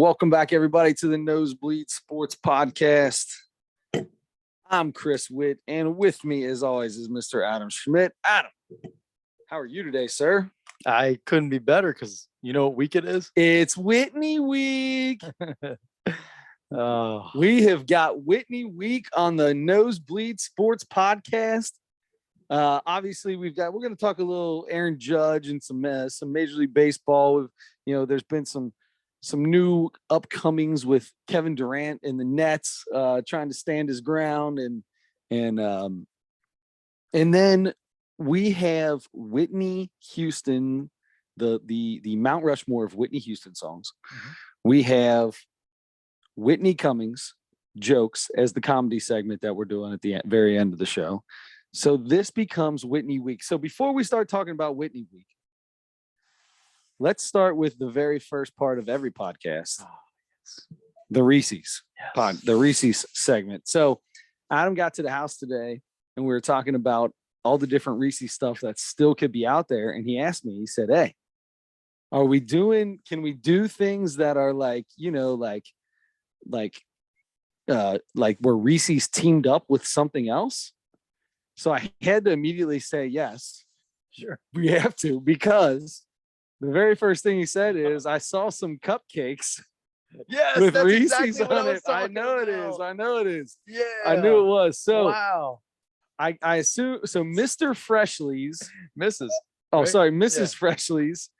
welcome back, everybody, to the Nosebleed Sports Podcast. I'm Chris Witt, and with me, as always, is Mr. Adam Schmidt. Adam, how are you today, sir? I couldn't be better because you know what week it is? It's Whitney Week. We have got Whitney Week on the Nosebleed Sports Podcast. Obviously, we're going to talk a little Aaron Judge and some Major League Baseball. There's been some new upcomings with Kevin Durant and the Nets trying to stand his ground, and then we have Whitney Houston, the Mount Rushmore of Whitney Houston songs. Mm-hmm. We have Whitney Cummings jokes as the comedy segment that we're doing at the very end of the show. So this becomes Whitney Week. So before we start talking about Whitney Week, let's start with the very first part of every podcast, the Reese's the Reese's segment. So Adam got to the house today and we were talking about all the different Reese's stuff that still could be out there. And he asked me, he said, "Hey, can we do things that are like where Reese's teamed up with something else?" So I had to immediately say, yes, sure, we have to, because the very first thing he said is, "I saw some cupcakes." Yes, with that's Reese's exactly on it. I know about. I know it is. Yeah, I knew it was. So wow. I assume so. Mr. Freshley's, Mrs. Mrs. Freshley's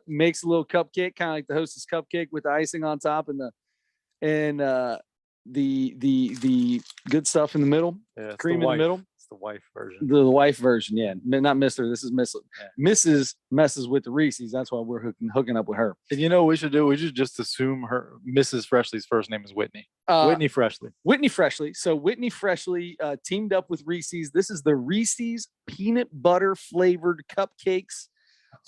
makes a little cupcake, kind of like the Hostess cupcake with the icing on top and the good stuff in the middle, cream in the middle. The wife version. The wife version, yeah. Not Mr. This is Miss. Yeah. Mrs. messes with the Reese's. That's why we're hooking up with her. And you know what we should do? We should just assume her Mrs. Freshley's first name is Whitney. Whitney Freshley. Whitney Freshley. So Whitney Freshley teamed up with Reese's. This is the Reese's peanut butter flavored cupcakes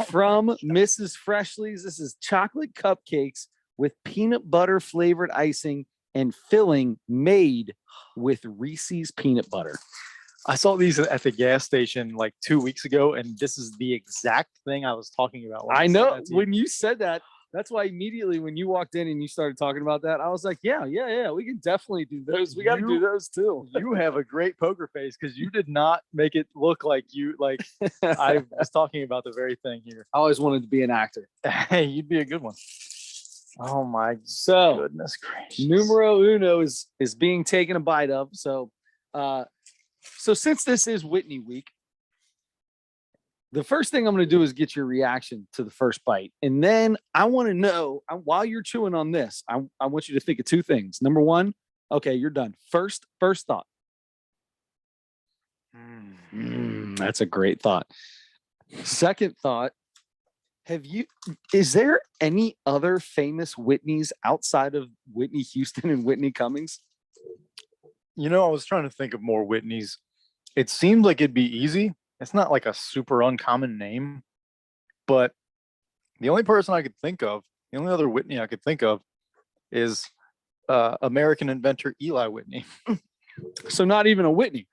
from Mrs. Freshley's. This is chocolate cupcakes with peanut butter flavored icing and filling made with Reese's peanut butter. I saw these at the gas station like 2 weeks ago, and this is the exact thing I was talking about. I know when you said that, that's why immediately when you walked in and you started talking about that, I was like, yeah, we can definitely do those. We got to do those too. You have a great poker face because you did not make it look like I was talking about the very thing here. I always wanted to be an actor. Hey, you'd be a good one. Oh my goodness gracious. Numero uno is being taken a bite of. So since this is Whitney Week, the first thing I'm going to do is get your reaction to the first bite. And then I want to know, while you're chewing on this, I want you to think of two things. Number one, okay, you're done. First thought. That's a great thought. Second thought, is there any other famous Whitneys outside of Whitney Houston and Whitney Cummings? You know, I was trying to think of more Whitneys. It seemed like it'd be easy. It's not like a super uncommon name, but the only person I could think of, the only other Whitney I could think of is American inventor Eli Whitney. So not even a Whitney,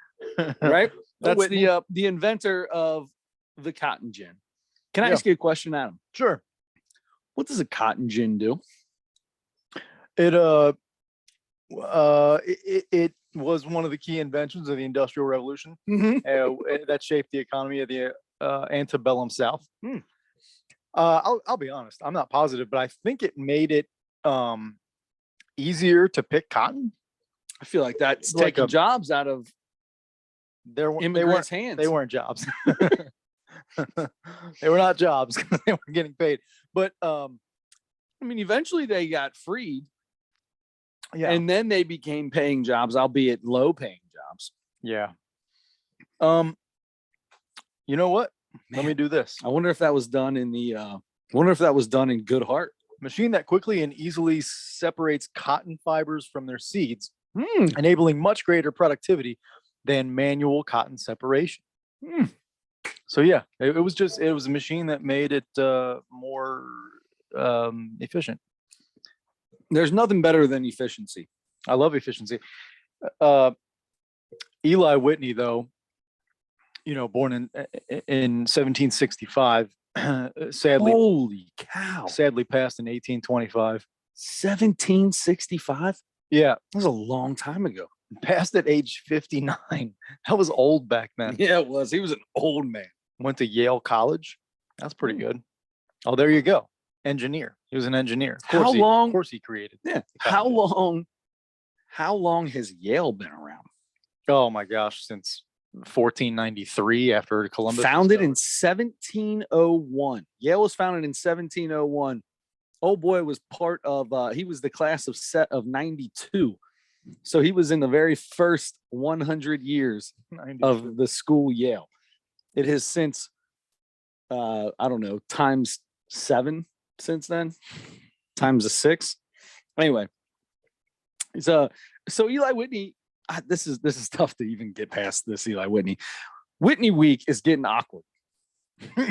right? That's Whitney. The inventor of the cotton gin. Can I ask you a question, Adam? Sure. What does a cotton gin do? It was one of the key inventions of the Industrial Revolution that shaped the economy of the antebellum South. I'll be honest, I'm not positive, but I think it made it easier to pick cotton. I feel like that's taking jobs out of immigrants' hands. They weren't jobs. They were not jobs because they were getting paid. But I mean, eventually they got freed. Yeah. And then they became paying jobs, albeit low paying jobs. Yeah. You know what? Let me do this. I wonder if that was done in good heart. Machine that quickly and easily separates cotton fibers from their seeds, enabling much greater productivity than manual cotton separation. So yeah, it was a machine that made it more efficient. There's nothing better than efficiency. I love efficiency. Eli Whitney, though, born in 1765, sadly, holy cow, sadly passed in 1825. 1765? Yeah, That was a long time ago. passed at age 59. That was old back then. Yeah, it was. He was an old man. Went to Yale College. That's pretty good. Oh, there you go. Engineer. He was an engineer. Of course of course he created. Yeah. How long has Yale been around? Oh my gosh, since 1493 after Columbus. Founded in 1701. Yale was founded in 1701. Old boy was part of he was the class of 92. So he was in the very first 100 years 92. of the school Yale. It has since I don't know, times 7 since then, times a 6. Anyway, so Eli Whitney, this is tough to even get past this. Eli Whitney week is getting awkward.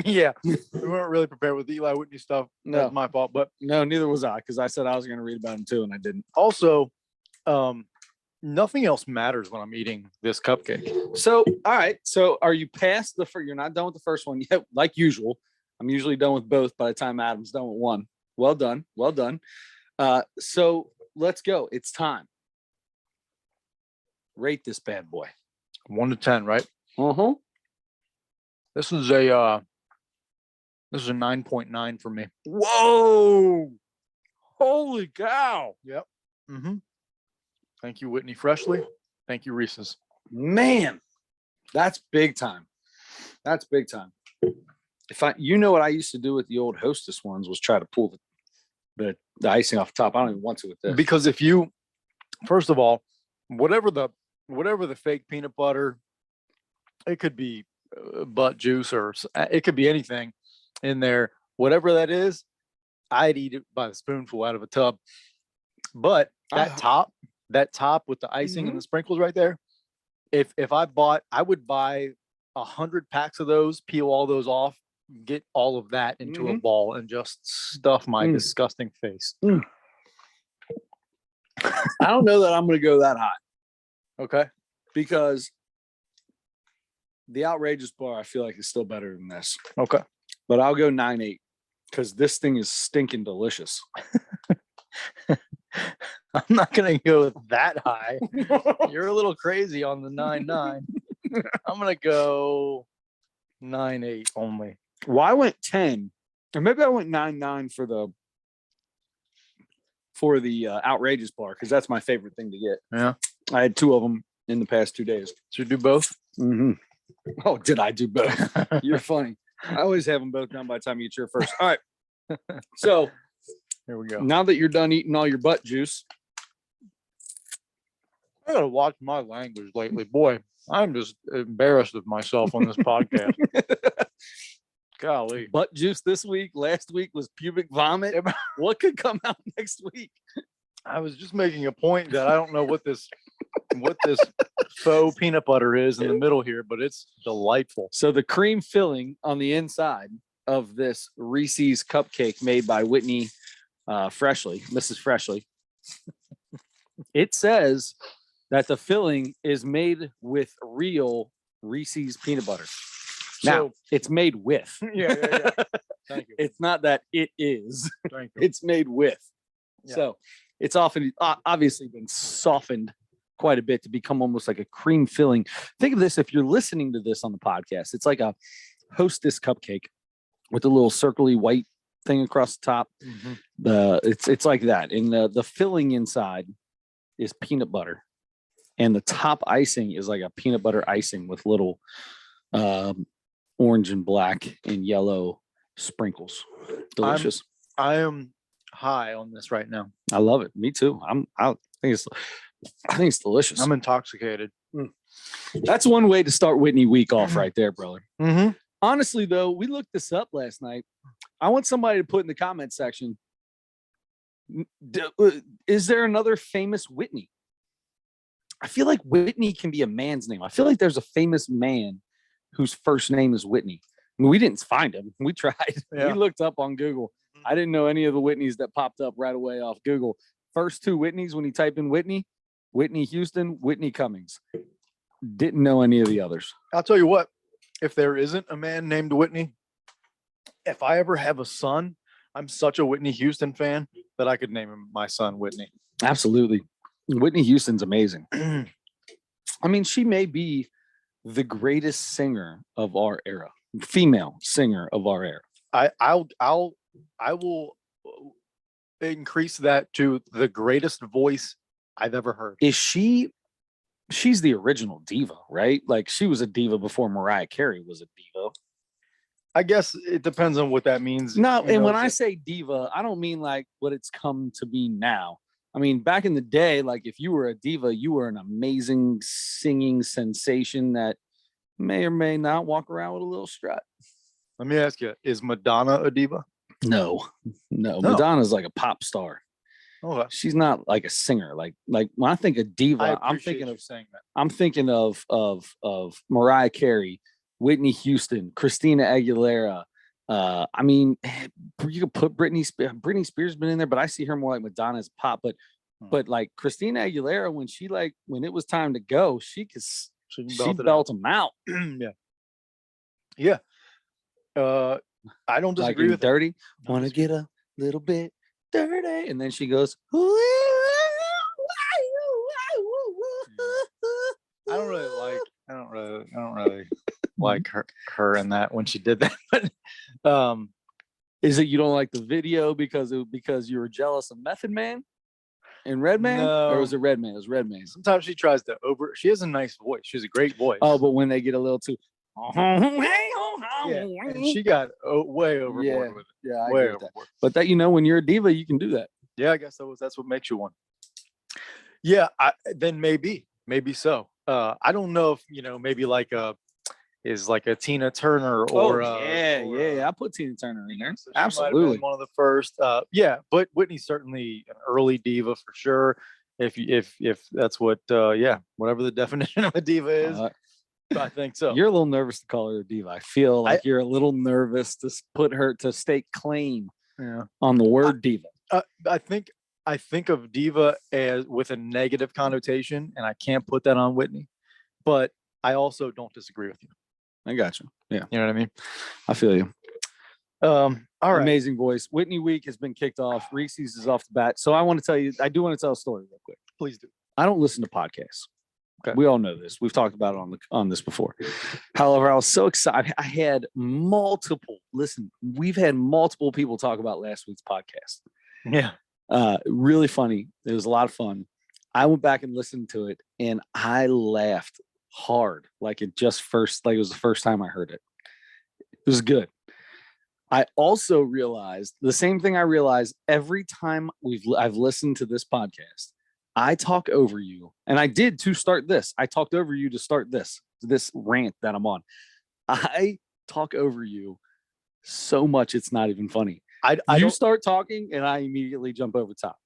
Yeah, we weren't really prepared with the Eli Whitney stuff. No. That's my fault, but No, neither was I, because I said I was going to read about him too, and I didn't. also, nothing else matters when I'm eating this cupcake. So, all right. So, are you past the first? You're not done with the first one yet, like usual. I'm usually done with both by the time Adam's done with one. Well done. Well done. So let's go. It's time. Rate this bad boy. 1 to 10, right? Uh-huh. This is a 9.9 for me. Whoa. Holy cow. Yep. Mm-hmm. Thank you, Whitney Freshley. Thank you, Reese's. Man, that's big time. That's big time. What I used to do with the old Hostess ones was try to pull the icing off the top. I don't even want to with this. Because if you, first of all, whatever the fake peanut butter, it could be butt juice or it could be anything in there. Whatever that is, I'd eat it by the spoonful out of a tub. But that top with the icing and the sprinkles right there, if I would buy 100 packs of those, peel all those off, get all of that into a ball and just stuff my disgusting face. I don't know that I'm going to go that high. Okay. Because the outrageous bar, I feel like, is still better than this. Okay. But I'll go 9.8 because this thing is stinking delicious. I'm not going to go that high. You're a little crazy on the 9.9. I'm going to go 9.8 only. Well, I went 10, or maybe I went 9.9 for the outrageous bar because that's my favorite thing to get. Yeah. I had 2 of them in the past 2 days. Should we do both? Mm-hmm. Oh, did I do both? You're funny. I always have them both done by the time you get your first. All right. So here we go. Now that you're done eating all your butt juice. I gotta watch my language lately. Boy, I'm just embarrassed of myself on this podcast. Golly. Butt juice this week. Last week was pubic vomit. What could come out next week? I was just making a point that I don't know what this faux peanut butter is in the middle here, but it's delightful. So the cream filling on the inside of this Reese's cupcake made by Whitney Freshley, Mrs. Freshley, it says that the filling is made with real Reese's peanut butter. Now, it's made with. Yeah. Thank you. It's not that it is. Thank you. It's made with. Yeah. So it's often obviously been softened quite a bit to become almost like a cream filling. Think of this, if you're listening to this on the podcast, it's like a Hostess cupcake with a little circly white thing across the top. Mm-hmm. It's like that. And the filling inside is peanut butter. And the top icing is like a peanut butter icing with little orange and black and yellow sprinkles. Delicious. I am high on this right now. I love it. Me too. I think it's delicious. I'm intoxicated. That's one way to start Whitney week off right there, brother. Mm-hmm. Honestly, though, we looked this up last night. I want somebody to put in the comment section, is there another famous Whitney? I feel like Whitney can be a man's name. I feel like there's a famous man whose first name is Whitney. I mean, we didn't find him. We tried. Yeah. We looked up on Google. I didn't know any of the Whitneys that popped up right away off Google. First 2 Whitneys, when you type in Whitney Houston, Whitney Cummings. Didn't know any of the others. I'll tell you what, if there isn't a man named Whitney, if I ever have a son, I'm such a Whitney Houston fan. that I could name my son Whitney. Absolutely. Whitney Houston's amazing. I mean, she may be the greatest singer of our era, female singer of our era. I will increase that to the greatest voice I've ever heard. Is she's the original diva, right? Like she was a diva before Mariah Carey was a diva. I guess it depends on what that means. No, and when I say diva, I don't mean like what it's come to be now. I mean, back in the day, like if you were a diva, you were an amazing singing sensation that may or may not walk around with a little strut. Let me ask you, is Madonna a diva? No. Madonna's like a pop star. Okay. She's not like a singer. Like when I think of diva, I'm thinking of saying that. I'm thinking of Mariah Carey, Whitney Houston, Christina Aguilera. I mean, you could put Britney Spears been in there, but I see her more like Madonna's pop. But like Christina Aguilera, when it was time to go, she belt them out. Yeah. I don't disagree like with Dirty. Want to get a little bit dirty, and then she goes. I don't really like her in that when she did that. But is it you don't like the video because you were jealous of Method Man and Redman? No. Or was it Redman? It was Redman. Sometimes she tries to she has a nice voice. She has a great voice. Oh, but when they get a little too yeah, and she got way overboard with it. Yeah, I way agree with overboard. that. But that when you're a diva, you can do that. Yeah, I guess that's what makes you one. Yeah, then maybe so. I don't know if maybe like a Tina Turner or I put Tina Turner in there. So absolutely one of the first. But Whitney's certainly an early diva for sure. If that's what whatever the definition of a diva is. I think so. You're a little nervous to call her a diva. I feel like you're a little nervous to put her to stake claim on the word diva. I think of diva as with a negative connotation, and I can't put that on Whitney. But I also don't disagree with you. I got you. Yeah, you know what I mean. I feel you. All right. Amazing voice. Whitney week has been kicked off. Reese's is off the bat. So I want to tell you. I do want to tell a story real quick. Please do. I don't listen to podcasts. Okay. We all know this. We've talked about it on this before. However, I was so excited. I had we've had multiple people talk about last week's podcast. Yeah. Really funny. It was a lot of fun. I went back and listened to it and I laughed hard. Like it was the first time I heard it. It was good. I also realized the same thing I realized every time I've listened to this podcast. I talk over you, and I did to start this. I talked over you to start this rant that I'm on. I talk over you so much it's not even funny. You start talking, and I immediately jump over top.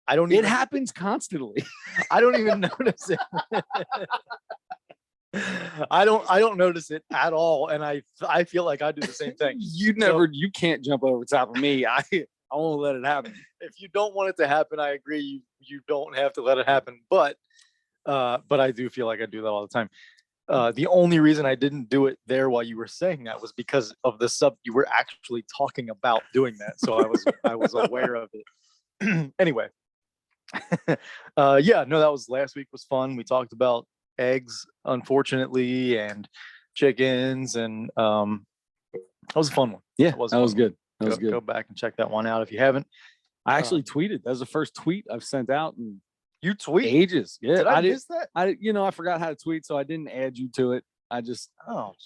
It happens constantly. I don't even notice it. I don't notice it at all, and I feel like I do the same thing. You can't jump over top of me. I won't let it happen. If you don't want it to happen, I agree. You don't have to let it happen. But I do feel like I do that all the time. The only reason I didn't do it there while you were saying that was because of the you were actually talking about doing that. So I was aware of it. Anyway. That was last week was fun. We talked about eggs, unfortunately, and chickens, and that was a fun one. Yeah, that was good. Go back and check that one out if you haven't. I actually tweeted. That was the first tweet I've sent out in you tweet ages. Yeah, did I miss that? I forgot how to tweet, so I didn't add you to it. I just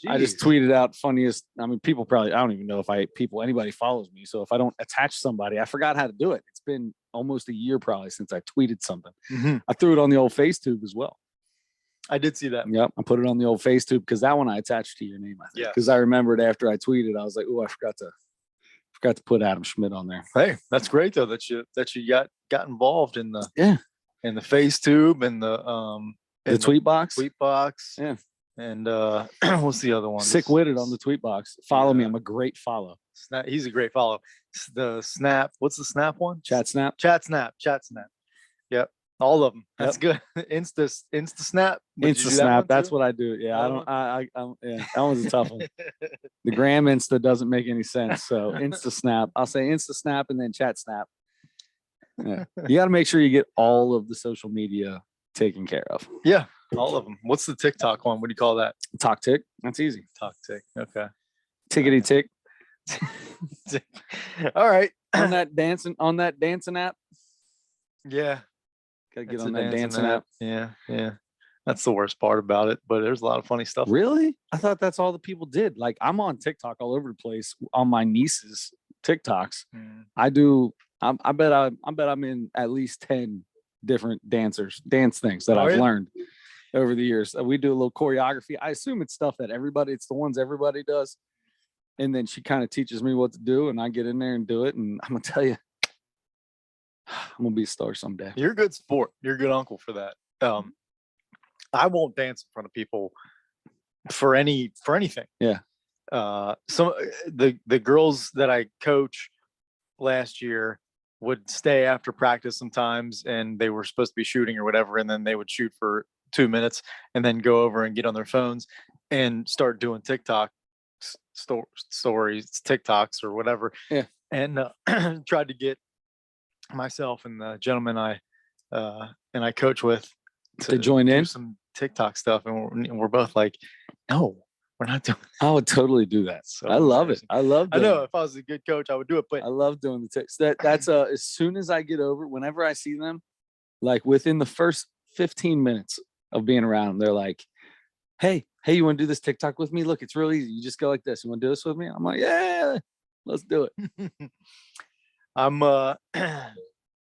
geez. tweeted out funniest. I mean, people probably. I don't even know if anybody follows me. So if I don't attach somebody, I forgot how to do it. It's been almost a year probably since I tweeted something. Mm-hmm. I threw it on the old FaceTube as well. I did see that. Yep, I put it on the old FaceTube because that one I attached to your name. I think because I remembered after I tweeted, I was like, oh, I forgot to put Adam Schmidt on there. Hey, that's great though that you got involved in the in the FaceTube and the tweet box. Tweet box. Yeah. And what's the other one? Sick-witted on the tweet box. Follow me. I'm a great follow. He's a great follow. The Snap. What's the Snap one? Chat Snap. Yep. All of them. That's good. Insta Snap. Insta Snap. That's what I do. Yeah. That one's a tough one. The gram Insta doesn't make any sense. So Insta Snap. I'll say Insta Snap and then Chat Snap. Yeah. You got to make sure you get all of the social media taken care of. Yeah, all of them. What's the TikTok one? What do you call that? Talk tick. That's easy. Talk tick. Okay. Tickety tick. All right. On that dancing app. Yeah. Gotta get on that dancing app. Yeah. That's the worst part about it, but there's a lot of funny stuff. Really? I thought that's all the people did. Like, I'm on TikTok all over the place on my niece's TikToks. I do. I bet I'm in at least 10 different dance things that I've learned over the years. We do a little choreography. I assume it's stuff that it's the ones everybody does. And then she kind of teaches me what to do, and I get in there and do it. And I'm gonna tell you, I'm gonna be a star someday. You're a good sport. You're a good uncle for that. I won't dance in front of people for anything. Yeah. So the girls that I coach last year would stay after practice sometimes, and they were supposed to be shooting or whatever, and then they would shoot for 2 minutes and then go over and get on their phones and start doing TikTok stories, TikToks or whatever. Yeah. And tried to get myself and the gentleman I coach with to join in some TikTok stuff, and we're both like, no, we're not doing that. I would totally do that. So I love it. I love I know if I was a good coach, I would do it, but I love doing the tics. That's as soon as I get over, whenever I see them, like within the first 15 minutes of being around them, they're like, hey, you want to do this TikTok with me? Look, it's real easy. You just go like this. You want to do this with me? I'm like, yeah, let's do it. I'm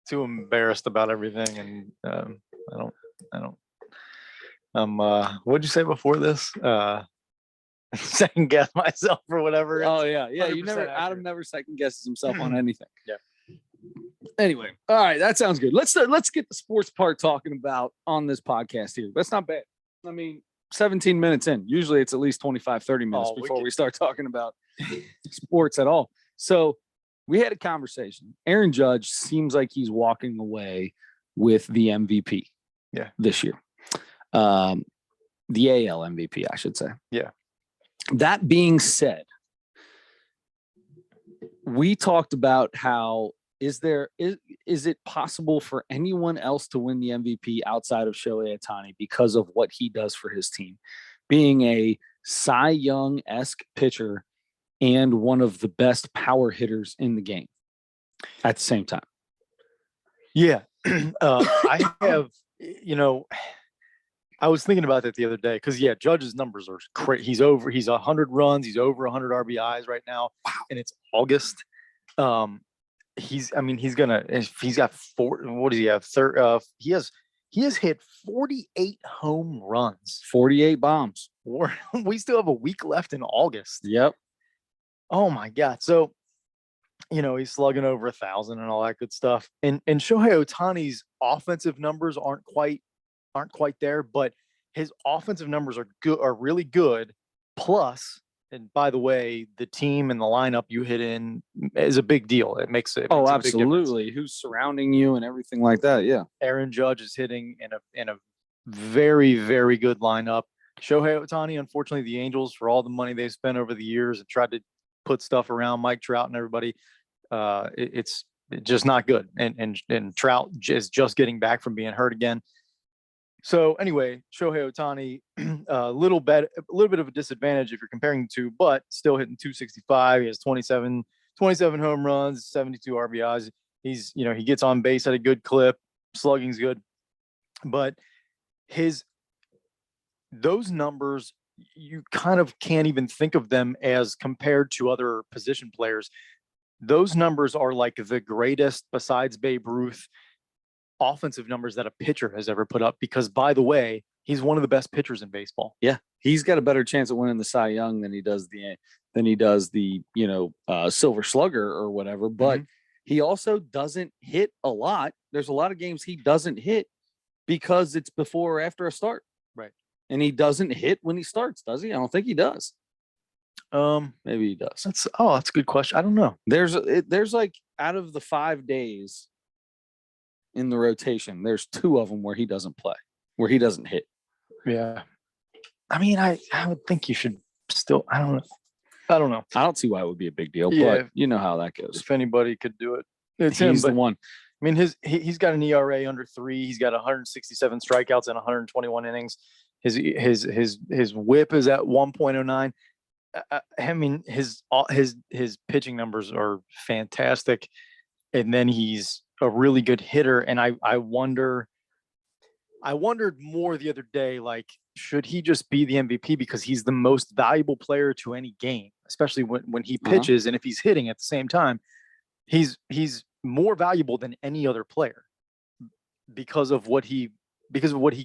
too embarrassed about everything, and I don't. What'd you say before this? Second guess myself or whatever. Oh yeah. Adam never second guesses himself on anything. Yeah. Anyway, all right, that sounds good. Let's get the sports part talking about on this podcast here. That's not bad. I mean, 17 minutes in. Usually it's at least 25, 30 minutes before we start talking about sports at all. So we had a conversation. Aaron Judge seems like he's walking away with the MVP this year. The AL MVP, I should say. Yeah. That being said, we talked about how is it possible for anyone else to win the MVP outside of Shohei Ohtani because of what he does for his team, being a Cy Young-esque pitcher and one of the best power hitters in the game at the same time? Yeah. I have, I was thinking about that the other day because Judge's numbers are crazy. He's 100 runs. He's over 100 RBIs right now. Wow. And it's August. He's got what does he have? He has hit 48 home runs, 48 bombs. We still have a week left in August. Yep. Oh my God. So, he's slugging over 1,000 and all that good stuff. And Shohei Ohtani's offensive numbers aren't quite there, but his offensive numbers are really good. Plus, and by the way, the team and the lineup you hit in is a big deal. It makes it. Oh, absolutely. Who's surrounding you and everything like that. Yeah. Aaron Judge is hitting in a very, very good lineup. Shohei Ohtani, unfortunately, the Angels, for all the money they've spent over the years and tried to put stuff around Mike Trout and everybody, it's just not good. And Trout is just getting back from being hurt again. So anyway, Shohei Ohtani, a little bit of a disadvantage if you're comparing the two, but still hitting 265. He has 27 home runs, 72 RBIs. He gets on base at a good clip. Slugging's good, but those numbers, you kind of can't even think of them as compared to other position players. Those numbers are like the greatest besides Babe Ruth offensive numbers that a pitcher has ever put up, because by the way, he's one of the best pitchers in baseball. Yeah. He's got a better chance of winning the Cy Young than he does the Silver Slugger or whatever, but he also doesn't hit a lot. There's a lot of games he doesn't hit because it's before or after a start. Right. And he doesn't hit when he starts, does he? I don't think he does. Maybe he does. That's a good question. I don't know. There's like, out of the 5 days in the rotation, there's 2 of them where he doesn't play, where he doesn't hit. Yeah. I mean, I would think you should still, I don't know. I don't see why it would be a big deal, but you know how that goes. If anybody could do it, he's the one. mean, he's got an ERA under 3. He's got 167 strikeouts in 121 innings. His WHIP is at 1.09. I mean, his pitching numbers are fantastic, and then he's a really good hitter. And I wondered more the other day, like, should he just be the MVP because he's the most valuable player to any game, especially when he pitches, and if he's hitting at the same time, he's more valuable than any other player because of what he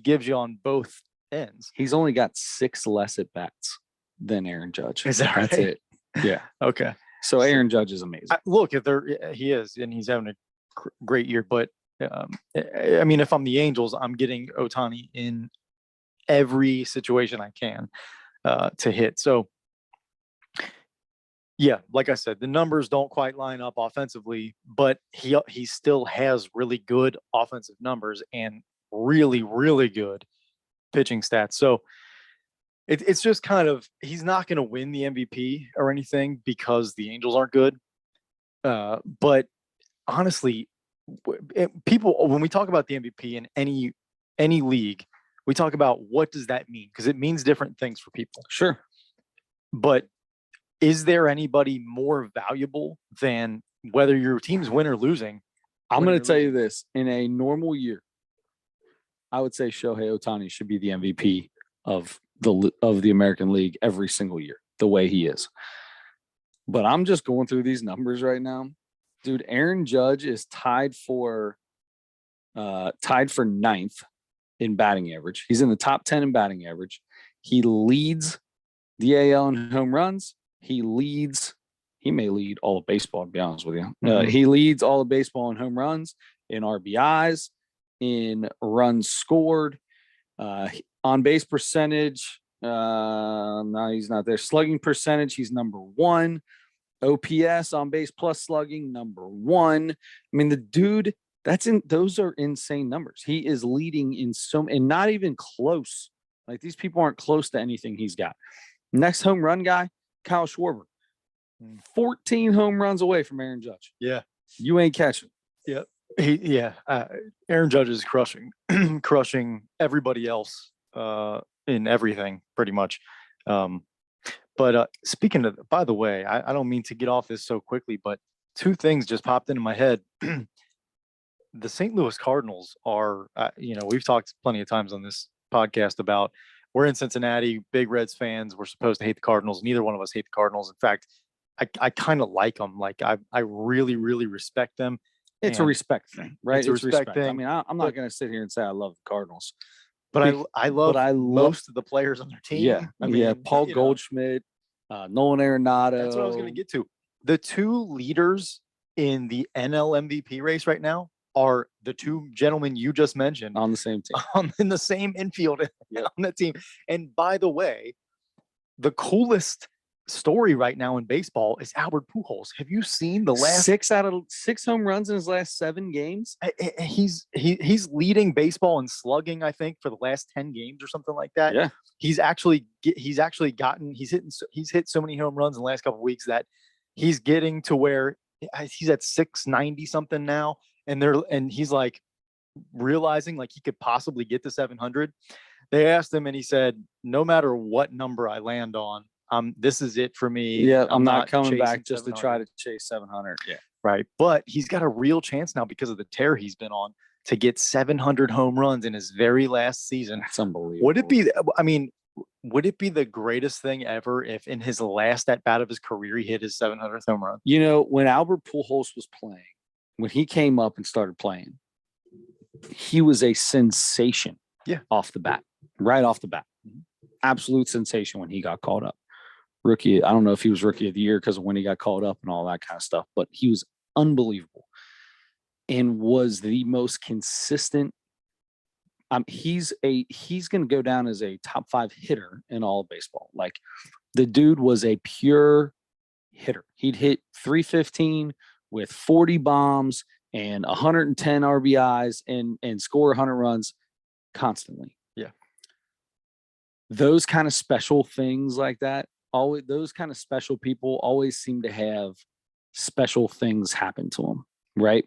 gives you on both ends. He's only got 6 less at bats than Aaron Judge. Is that right? That's it. Yeah. Okay. So Aaron Judge is amazing. Look, he is, and he's having a great year. But I mean, if I'm the Angels, I'm getting Ohtani in every situation I can to hit. So, yeah, like I said, the numbers don't quite line up offensively, but he still has really good offensive numbers and really, really good pitching stats. So it's just kind of, he's not going to win the MVP or anything because the Angels aren't good. But honestly, people, when we talk about the MVP in any league, we talk about what does that mean? Because it means different things for people. Sure. But is there anybody more valuable than whether your team's win or losing? I'm going to tell you this. In a normal year, I would say Shohei Ohtani should be the MVP of the American League every single year, the way he is. But I'm just going through these numbers right now. Dude, Aaron Judge is tied for 9th in batting average. He's in the top 10 in batting average. He leads the AL in home runs. He may lead all of baseball, to be honest with you. He leads all of baseball in home runs, in RBIs, in runs scored, on base percentage. No, he's not there. Slugging percentage, he's number 1. OPS, on base plus slugging, number 1. I mean, the dude, those are insane numbers. He is leading in and not even close. Like, these people aren't close to anything he's got. Next home run guy, Kyle Schwarber, 14 home runs away from Aaron Judge. Yeah. You ain't catching. Yep. Aaron Judge is crushing everybody else in everything pretty much. But speaking of, by the way, I don't mean to get off this so quickly, but 2 things just popped into my head. The St. Louis Cardinals are, we've talked plenty of times on this podcast about, we're in Cincinnati, big Reds fans. We're supposed to hate the Cardinals. Neither one of us hate the Cardinals. In fact, I kind of like them. Like, I really, really respect them. It's a respect thing, right? It's a respect thing. I mean, I'm not going to sit here and say I love the Cardinals, but I love most of the players on their team. Yeah, I mean, Paul Goldschmidt, Nolan Arenado. That's what I was going to get to. The 2 leaders in the NL MVP race right now are the 2 gentlemen you just mentioned on the same team, in the same infield on that team. And by the way, the coolest story right now in baseball is Albert Pujols. Have you seen the last 6 out of 6 home runs in his last 7 games? He's leading baseball in slugging, I think, for the last 10 games or something like that. Yeah, he's hit so many home runs in the last couple of weeks that he's getting to where he's at 690 something now, and he's like realizing like he could possibly get to 700. They asked him, and he said, "No matter what number I land on, this is it for me. Yeah, I'm not coming back just to 700. try to chase 700." Yeah, right. But he's got a real chance now because of the tear he's been on to get 700 home runs in his very last season. That's unbelievable. Would it be the greatest thing ever if in his last at bat of his career he hit his 700th home run? You know, when Albert Pujols was playing, when he came up and started playing, he was a sensation. Yeah, right off the bat, absolute sensation when he got called up. Rookie, I don't know if he was rookie of the year because of when he got called up and all that kind of stuff, but he was unbelievable and was the most consistent. He's going to go down as a top 5 hitter in all of baseball. Like, the dude was a pure hitter. He'd hit 315 with 40 bombs and 110 RBIs and score 100 runs constantly. Yeah. Those kind of special things like that, those kind of special people always seem to have special things happen to them, right?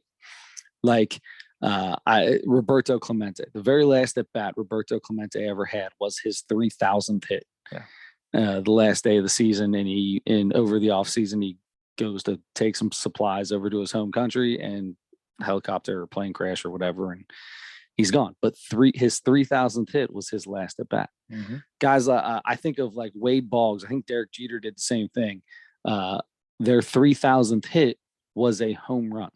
Like Roberto Clemente, the very last at bat Roberto Clemente ever had was his 3,000th hit. Yeah. The last day of the season, and over the off season, he goes to take some supplies over to his home country, and helicopter or plane crash or whatever, and he's gone. But his 3,000th hit was his last at bat. Mm-hmm. Guys, I think of like Wade Boggs. I think Derek Jeter did the same thing. Their 3,000th hit was a home run.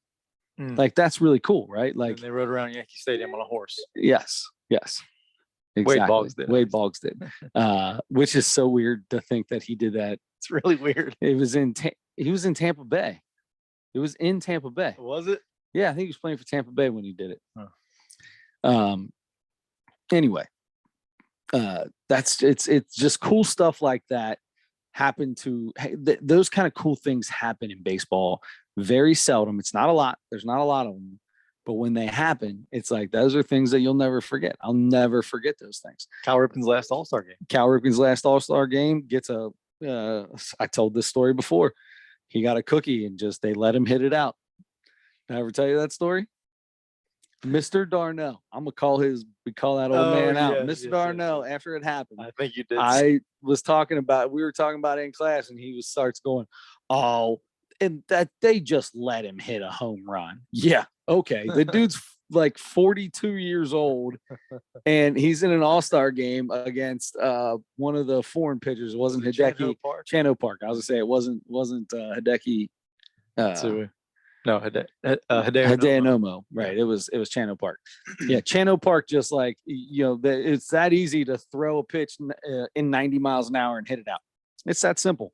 Like, that's really cool, right? Like, and they rode around Yankee Stadium on a horse. Yes. Exactly. Wade Boggs did. Which is so weird to think that he did that. It's really weird. He was in Tampa Bay. It was in Tampa Bay. Was it? Yeah, I think he was playing for Tampa Bay when he did it. Huh. Anyway, it's just cool stuff like that happen to those kind of cool things happen in baseball very seldom. It's not a lot. There's not a lot of them, but when they happen, it's like those are things that you'll never forget. I'll never forget those things. Cal Ripken's last All-Star game gets a I told this story before. He got a cookie and just they let him hit it out. Did I ever tell you that story? Mr. Darnell. We call that old man out. Mr. Darnell, after it happened. I think you did. We were talking about it in class, and he starts going, "Oh, and that they just let him hit a home run." Yeah. Okay. The dude's like 42 years old, and he's in an all-star game against one of the foreign pitchers. It wasn't Hideki Chano Park. I was gonna say it wasn't Hideki. No, Hideo Nomo. Right. It was Chano Park. Yeah. Chano Park, just like, it's that easy to throw a pitch in 90 miles an hour and hit it out. It's that simple,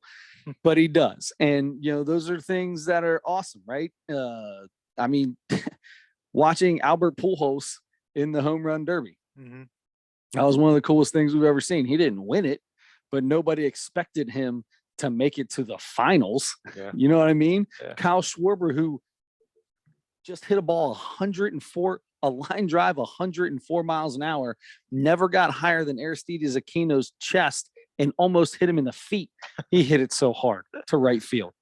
but he does. And, those are things that are awesome, right? I mean, watching Albert Pujols in the home run derby. Mm-hmm. That was one of the coolest things we've ever seen. He didn't win it, but nobody expected him to make it to the finals. Yeah. You know what I mean? Yeah. Kyle Schwarber, who just hit a ball 104, a line drive 104 miles an hour, never got higher than Aristides Aquino's chest and almost hit him in the feet. He hit it so hard to right field.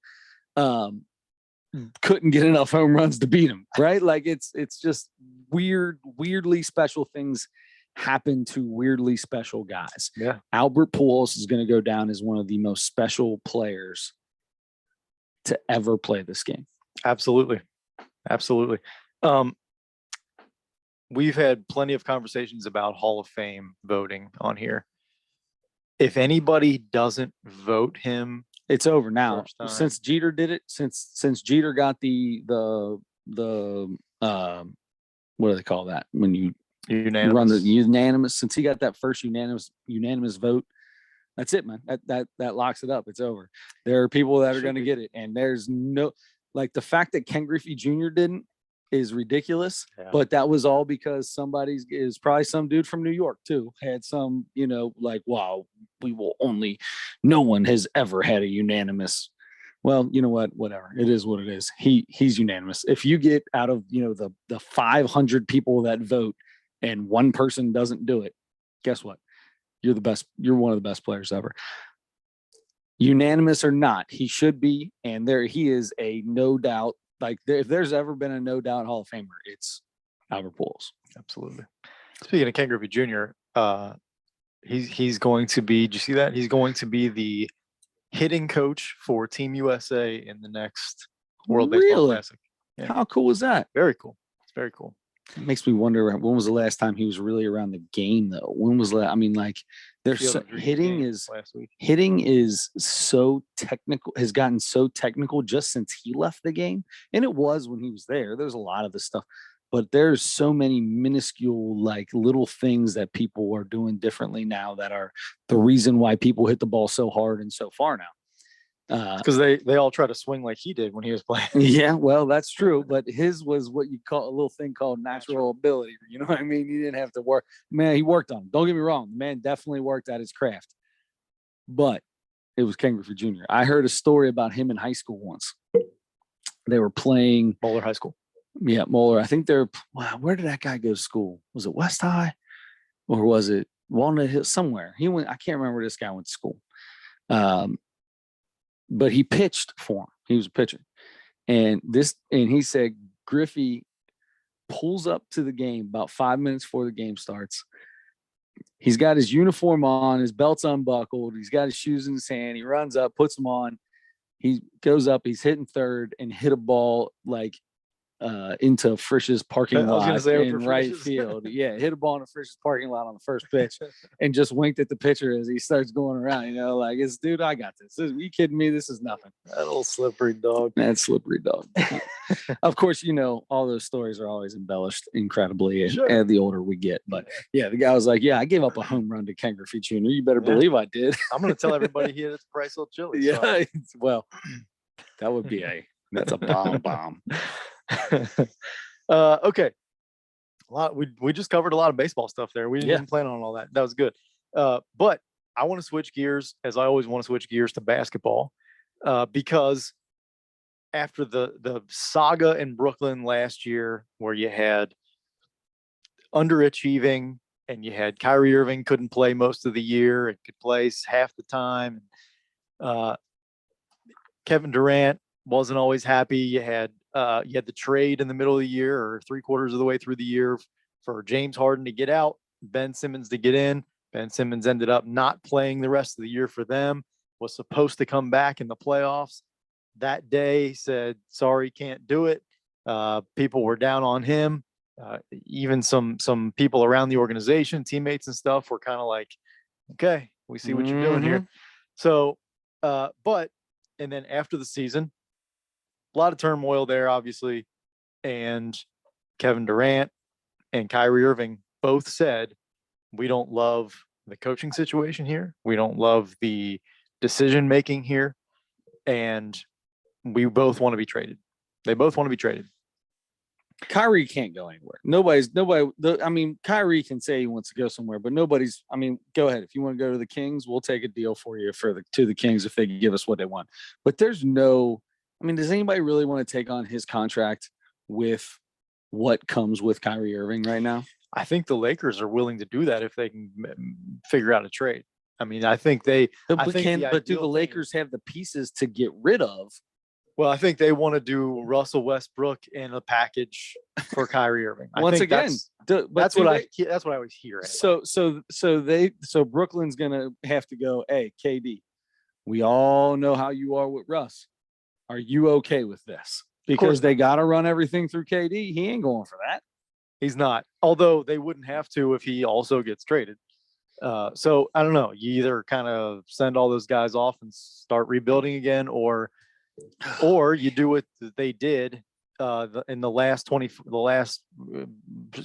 Couldn't get enough home runs to beat him, right? Like it's just weirdly special things happen to weirdly special guys. Yeah. Albert Pujols is going to go down as one of the most special players to ever play this game. Absolutely. We've had plenty of conversations about Hall of Fame voting on here. If anybody doesn't vote him, it's over now. Since Jeter did it, since Jeter got the what do they call that when you run the unanimous? Since he got that first unanimous vote, that's it, man. That locks it up. It's over. There are people that are going to get it, and there's no, like, the fact that Ken Griffey Jr. didn't is ridiculous. Yeah. But that was all because is probably some dude from New York too had some, like, wow, no one has ever had a unanimous. Well, you know what? Whatever. It is what it is. He's unanimous. If you get out of, the 500 people that vote and one person doesn't do it, guess what? You're the best. You're one of the best players ever. Unanimous or not, he should be. And he is a no doubt. Like, if there's ever been a no doubt Hall of Famer, it's Albert Pujols. Absolutely. Speaking of Ken Griffey Jr., he's going to be. Did you see that? He's going to be the hitting coach for Team USA in the next World Baseball Classic. Yeah. How cool is that? Very cool. It's very cool. It makes me wonder, when was the last time he was really around the game, though? When was that? I mean, like, hitting is so technical, has gotten so technical just since he left the game. And it was when he was there. There's a lot of this stuff, but there's so many minuscule, like, little things that people are doing differently now that are the reason why people hit the ball so hard and so far now. Because they all try to swing like he did when he was playing. Yeah, well, that's true. But his was what you call a little thing called natural ability. You know what I mean? He didn't have to work. Man, he worked on it. Don't get me wrong. The man definitely worked at his craft. But it was Ken Griffey Jr. I heard a story about him in high school once. They were playing Moeller High School. Yeah, Moeller. I think where did that guy go to school? Was it West High? Or was it Walnut Hill? Somewhere. I can't remember where this guy went to school. But he pitched for him. He was a pitcher. And he said Griffey pulls up to the game about 5 minutes before the game starts. He's got his uniform on, his belt's unbuckled, he's got his shoes in his hand. He runs up, puts them on. He goes up, he's hitting third and hit a ball like into Frisch's parking lot in right field. Yeah, hit a ball in Frisch's parking lot on the first pitch and just winked at the pitcher as he starts going around, like, it's, dude, I got this. Are you kidding me? This is nothing. That old slippery dog. That slippery dog. Of course, all those stories are always embellished incredibly as the older we get. But yeah, the guy was like, I gave up a home run to Ken Griffey Jr. You better believe I did. I'm going to tell everybody he hit at the Price Hill Chili. Yeah, well, that would be that's a bomb. Okay. We just covered a lot of baseball stuff there. We didn't plan on all that. That was good. But I want to switch gears, as I always want to switch gears, to basketball, because after the saga in Brooklyn last year, where you had underachieving and you had Kyrie Irving couldn't play most of the year and could play half the time. Kevin Durant wasn't always happy. You had the trade in the middle of the year or 3/4 of the way through the year for James Harden to get out, Ben Simmons to get in. Ben Simmons ended up not playing the rest of the year for them, was supposed to come back in the playoffs. That day said, sorry, can't do it. People were down on him. Even some people around the organization, teammates and stuff, were kind of like, okay, we see what you're doing here. So, and then after the season, a lot of turmoil there, obviously. And Kevin Durant and Kyrie Irving both said, we don't love the coaching situation here. We don't love the decision-making here. And we both want to be traded. They both want to be traded. Kyrie can't go anywhere. Kyrie can say he wants to go somewhere, but go ahead. If you want to go to the Kings, we'll take a deal for you to the Kings if they give us what they want. But does anybody really want to take on his contract with what comes with Kyrie Irving right now? I think the Lakers are willing to do that if they can figure out a trade. I think they. But do the Lakers have the pieces to get rid of? Well, I think they want to do Russell Westbrook in a package for Kyrie Irving. That's what I always hear. Anyway. So Brooklyn's gonna have to go. Hey, KD, we all know how you are with Russ. Are you okay with this? Because they got to run everything through KD. He ain't going for that. He's not. Although they wouldn't have to if he also gets traded. So I don't know. You either kind of send all those guys off and start rebuilding again, or you do what they did in the last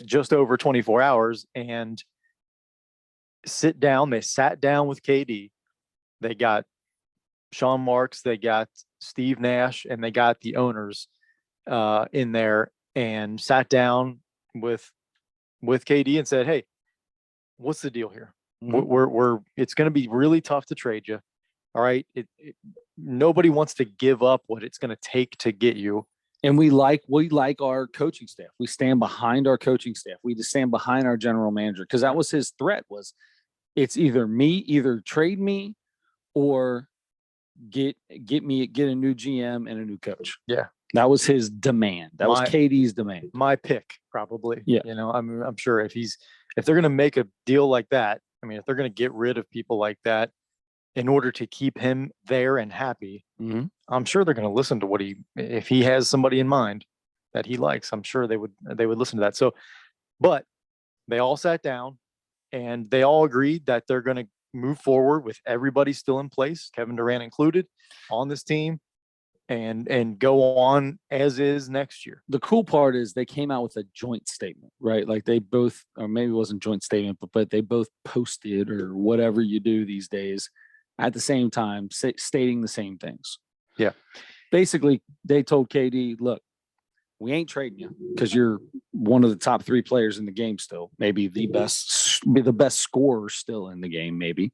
just over 24 hours and sit down. They sat down with KD. They got Sean Marks, they got Steve Nash, and they got the owners in there and sat down with KD and said, hey, what's the deal here? We're it's going to be really tough to trade you. All right. Nobody wants to give up what it's going to take to get you. And we like our coaching staff. We stand behind our coaching staff. We just stand behind our general manager. Because that was his threat, was it's either trade me or get a new GM and a new coach. Yeah. That was his demand. That was KD's demand. My pick, probably. Yeah. I'm sure if they're going to make a deal like that, if they're going to get rid of people like that in order to keep him there and happy, I'm sure they're going to listen to if he has somebody in mind that he likes, I'm sure they would listen to that. So, but they all sat down and they all agreed that they're going to move forward with everybody still in place, Kevin Durant included, on this team, and go on as is next year. The cool part is they came out with a joint statement, right? Like they both, or maybe it wasn't joint statement, but they both posted, or whatever you do these days, at the same time, stating the same things. Yeah. Basically, they told KD, look, we ain't trading you because you're one of the top 3 players in the game still, maybe the best scorer still in the game, maybe.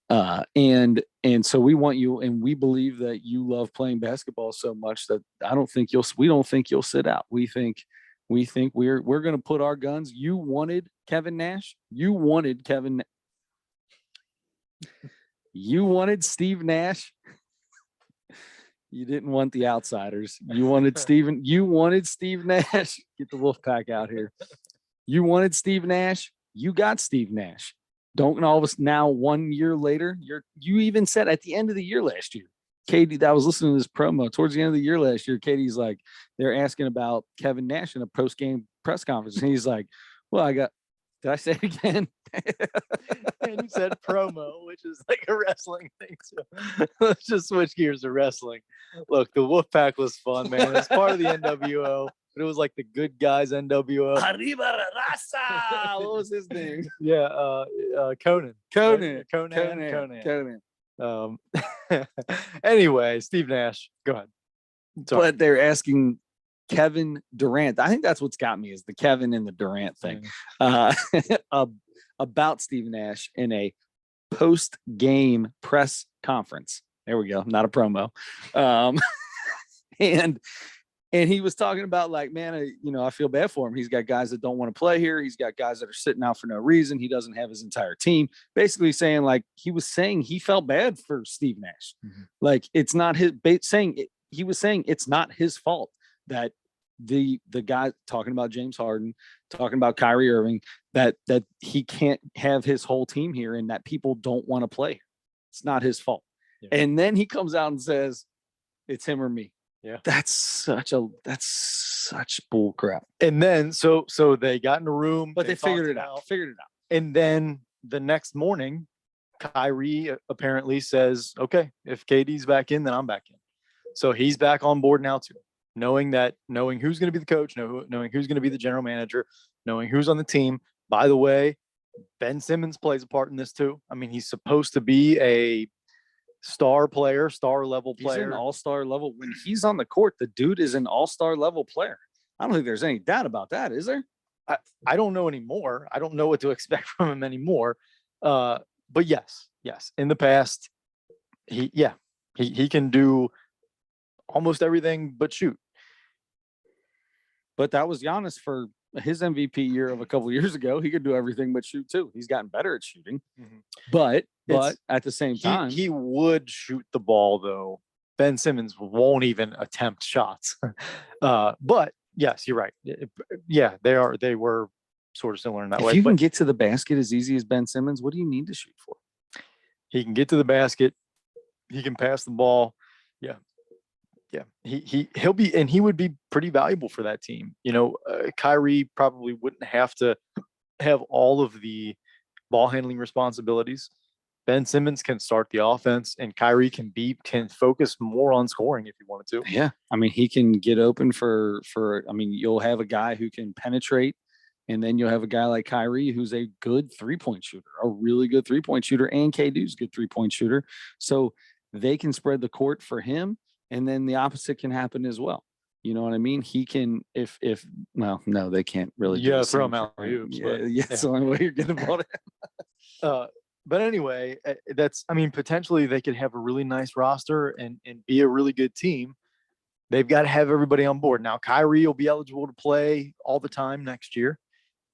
And so we want you, and we believe that you love playing basketball so much that we don't think you'll sit out. We think we're going to put our guns. You wanted Kevin Nash. You wanted Steve Nash. You didn't want the outsiders. You wanted Steven. You wanted Steve Nash. Get the Wolfpack out here. You wanted Steve Nash. You got Steve Nash. Don't all of us now 1 year later. You even said at the end of the year last year, Katie, that I was listening to this promo towards the end of the year last year. Katie's like, they're asking about Kevin Nash in a post game press conference, and he's like, "Well, did I say it again?" And you said promo, which is like a wrestling thing. So let's just switch gears to wrestling. Look, the Wolfpack was fun, man. It's part of the NWO, but it was like the good guys NWO. Arriba raza. What was his name? Yeah, Conan. Conan. Anyway, Steve Nash. Go ahead. Sorry. But they're asking Kevin Durant. I think that's what's got me is the Kevin and the Durant thing. About Steve Nash in a post-game press conference. There we go. Not a promo. And he was talking about like, man, I feel bad for him. He's got guys that don't want to play here. He's got guys that are sitting out for no reason. He doesn't have his entire team. Basically saying like he was saying he felt bad for Steve Nash. Mm-hmm. Like it's not his he was saying it's not his fault that the guy talking about James Harden, talking about Kyrie Irving, that he can't have his whole team here and that people don't want to play. It's not his fault. Yeah. And then he comes out and says, it's him or me. Yeah. That's such bull crap. And then so they got in a room, but they figured it out. And then the next morning, Kyrie apparently says, okay, if KD's back in, then I'm back in. So he's back on board now too. Knowing who's going to be the coach, knowing who's going to be the general manager, knowing who's on the team. By the way, Ben Simmons plays a part in this too. I mean, he's supposed to be a star level player. He's an all-star level. When he's on the court, the dude is an all-star level player. I don't think there's any doubt about that, is there? I don't know anymore. I don't know what to expect from him anymore. But yes. In the past, he can do almost everything but shoot. But that was Giannis for his MVP year of a couple of years ago. He could do everything but shoot too. He's gotten better at shooting. Mm-hmm. But at the same time, he would shoot the ball though. Ben Simmons won't even attempt shots. But yes, you're right. They were sort of similar in that way. If you can get to the basket as easy as Ben Simmons, what do you need to shoot for? He can get to the basket. He can pass the ball. Yeah. He would be pretty valuable for that team. Kyrie probably wouldn't have to have all of the ball handling responsibilities. Ben Simmons can start the offense, and Kyrie can focus more on scoring if he wanted to. Yeah, I mean, he can get open for. I mean, you'll have a guy who can penetrate, and then you'll have a guy like Kyrie who's a good 3-point shooter, a really good 3-point shooter, and KD's good 3-point shooter. So they can spread the court for him. And then the opposite can happen as well. You know what I mean? He can, no, they can't really. Yeah, throw him out. That's the only way you're getting the ball. But anyway, potentially they could have a really nice roster and be a really good team. They've got to have everybody on board. Now, Kyrie will be eligible to play all the time next year.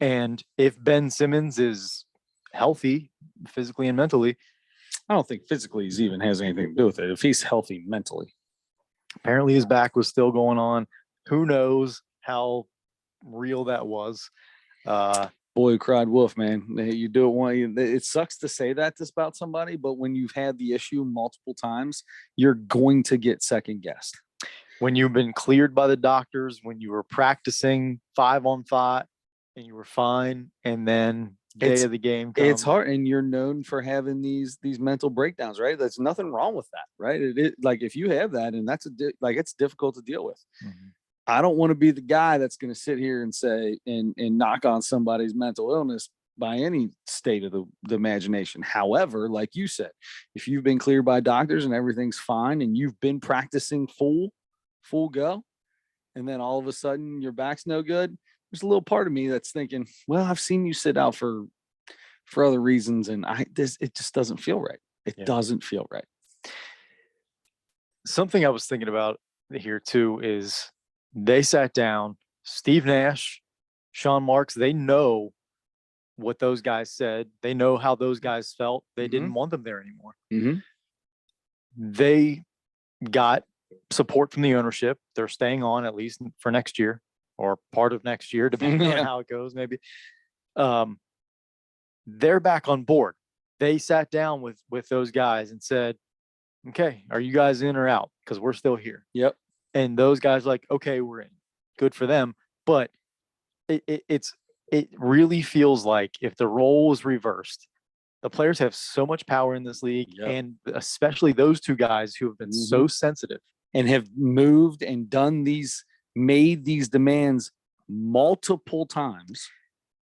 And if Ben Simmons is healthy, physically and mentally, I don't think physically he even has anything to do with it. If he's healthy mentally. Apparently his back was still going on. Who knows how real that was? Boy who cried wolf, man. You do it one. It sucks to say that about somebody, but when you've had the issue multiple times, you're going to get second guessed. When you've been cleared by the doctors, when you were practicing 5-on-5 and you were fine, and then day of the game comes. It's hard, and you're known for having these mental breakdowns, right? There's nothing wrong with that, right? It like if you have that, and that's it's difficult to deal with. Mm-hmm. I don't want to be the guy that's going to sit here and say and knock on somebody's mental illness by any state of the imagination. However, like you said, if you've been cleared by doctors and everything's fine, and you've been practicing full go, and then all of a sudden your back's no good. There's a little part of me that's thinking, well, I've seen you sit out for other reasons, and it just doesn't feel right. It doesn't feel right. Something I was thinking about here too is they sat down, Steve Nash, Sean Marks, they know what those guys said. They know how those guys felt. They didn't want them there anymore. Mm-hmm. They got support from the ownership. They're staying on at least for next year or part of next year, depending on how it goes, maybe. They're back on board. They sat down with those guys and said, okay, are you guys in or out? Because we're still here. Yep. And those guys like, okay, we're in. Good for them. But it really feels like if the role was reversed, the players have so much power in this league, and especially those two guys who have been so sensitive and have moved and made these demands multiple times.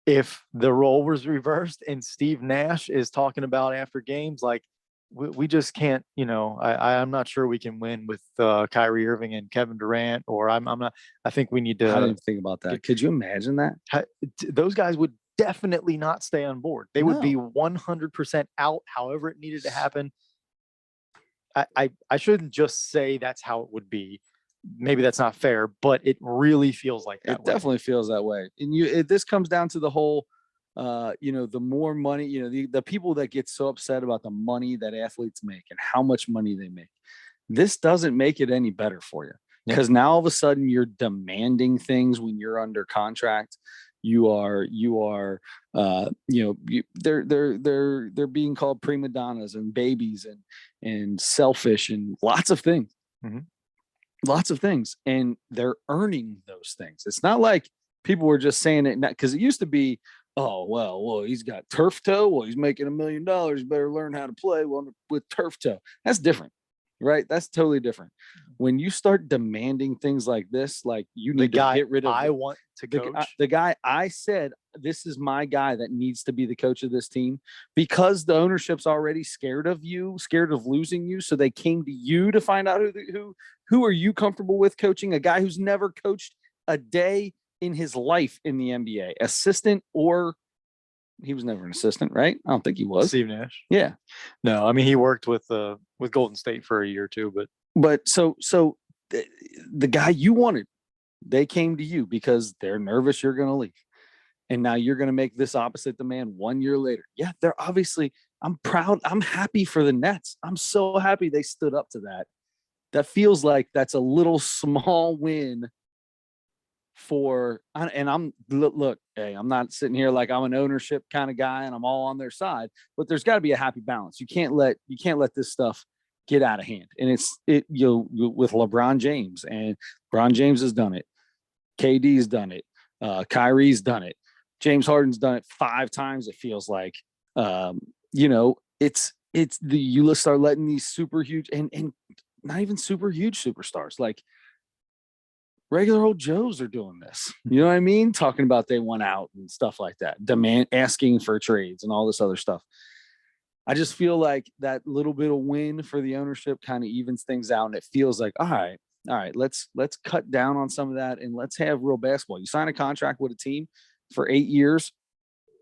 If the role was reversed and Steve Nash is talking about after games, like we just can't, I'm not sure we can win with Kyrie Irving and Kevin Durant, or I'm not, I think we need to. I didn't think about that. Could you imagine that? Those guys would definitely not stay on board. They would be 100% out, however it needed to happen. I shouldn't just say that's how it would be. Maybe that's not fair, but it really feels like that. It definitely feels that way. And this comes down to the whole, the more money, the people that get so upset about the money that athletes make and how much money they make. This doesn't make it any better for you, because now all of a sudden you're demanding things when you're under contract. They're being called prima donnas and babies and selfish and lots of things. Lots of things, and they're earning those things. It's not like people were just saying it because it used to be, oh, well, he's got turf toe. Well, he's making $1 million. Better learn how to play with turf toe. That's different, right? That's totally different. When you start demanding things like this, like you need to get rid of. I want to coach the guy. I said, this is my guy that needs to be the coach of this team, because the ownership's already scared of you, scared of losing you. So they came to you to find out who are you comfortable with coaching? A guy who's never coached a day in his life in the NBA, assistant, or he was never an assistant, right? I don't think he was. Steve Nash. Yeah. No, I mean, he worked with Golden State for a year or two, but so the guy you wanted, they came to you because they're nervous you're going to leave. And now you're going to make this opposite demand 1 year later. Yeah, they're obviously, I'm proud. I'm happy for the Nets. I'm so happy they stood up to that. That feels like that's a little small win look, hey, I'm not sitting here like I'm an ownership kind of guy and I'm all on their side, but there's got to be a happy balance. You can't let this stuff get out of hand. And with LeBron James, and LeBron James has done it. KD's done it. Kyrie's done it. James Harden's done it 5 times. It feels like, you start letting these super huge and not even super huge superstars, like regular old Joes are doing this. You know what I mean? Talking about they want out and stuff like that, asking for trades and all this other stuff. I just feel like that little bit of win for the ownership kind of evens things out. And it feels like, all right, let's cut down on some of that and let's have real basketball. You sign a contract with a team for 8 years.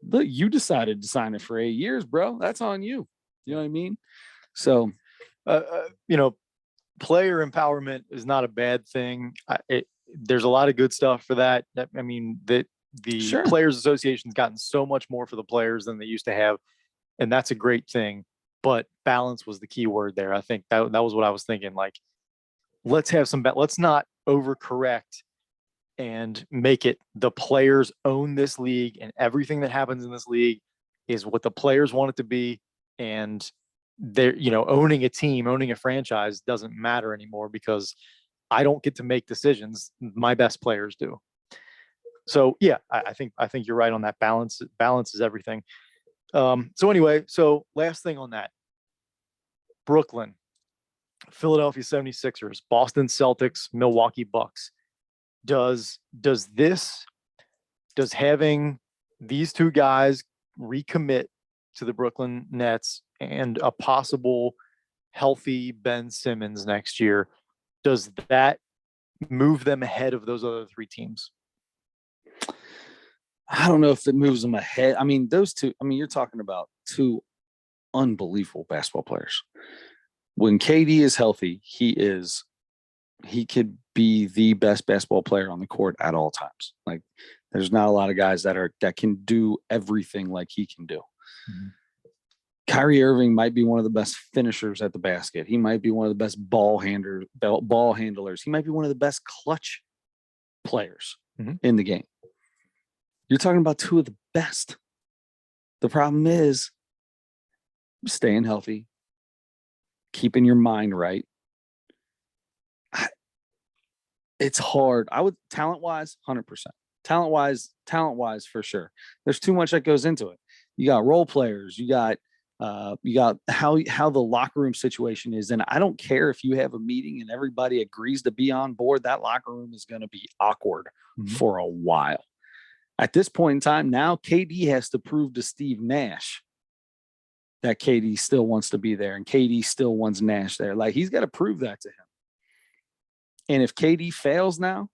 Look, you decided to sign it for 8 years, bro. That's on you. You know what I mean? So, player empowerment is not a bad thing. There's a lot of good stuff for that. I mean, the Players Association's gotten so much more for the players than they used to have, and that's a great thing. But balance was the key word there. I think that was what I was thinking. Like, let's have some. Let's not overcorrect and make it the players own this league, and everything that happens in this league is what the players want it to be. And they're, owning a team, owning a franchise doesn't matter anymore because I don't get to make decisions. My best players do. So yeah, I think you're right on that. Balance is everything. So anyway, last thing on that, Brooklyn, Philadelphia 76ers, Boston Celtics, Milwaukee Bucks. Does having these two guys recommit to the Brooklyn Nets and a possible healthy Ben Simmons next year, does that move them ahead of those other 3 teams? I don't know if it moves them ahead. I mean, those two, you're talking about 2 unbelievable basketball players. When KD is healthy, he could be the best basketball player on the court at all times. Like, there's not a lot of guys that can do everything like he can do. Kyrie Irving might be one of the best finishers at the basket. He might be one of the best ball handlers. He might be one of the best clutch players in the game. You're talking about two of the best. The problem is staying healthy, keeping your mind right. It's hard. I would talent-wise, 100%. Talent-wise for sure. There's too much that goes into it. You got role players. You got how the locker room situation is. And I don't care if you have a meeting and everybody agrees to be on board, that locker room is going to be awkward for a while. At this point in time, now KD has to prove to Steve Nash that KD still wants to be there and KD still wants Nash there. Like, he's got to prove that to him. And if KD fails now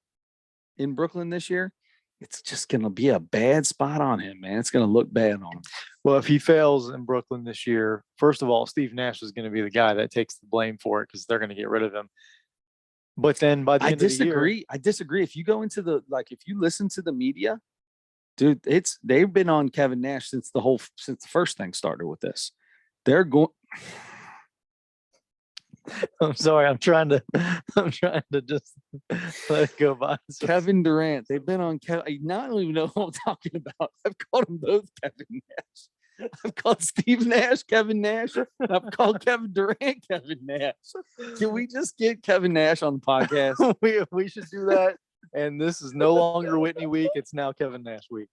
in Brooklyn this year, it's just going to be a bad spot on him, man. It's going to look bad on him. Well, if he fails in Brooklyn this year, first of all, Steve Nash is going to be the guy that takes the blame for it because they're going to get rid of him. But then by the end of the year, I disagree. If you go into if you listen to the media, dude, they've been on Kevin Nash since the first thing started with this. They're going. I'm sorry. I'm trying to just let it go by. Kevin Durant. They've been on Kevin. I don't even know who I'm talking about. I've called them both Kevin Nash. I've called Steve Nash Kevin Nash. I've called Kevin Durant Kevin Nash. Can we just get Kevin Nash on the podcast? we should do that. And this is no longer Whitney week. It's now Kevin Nash week.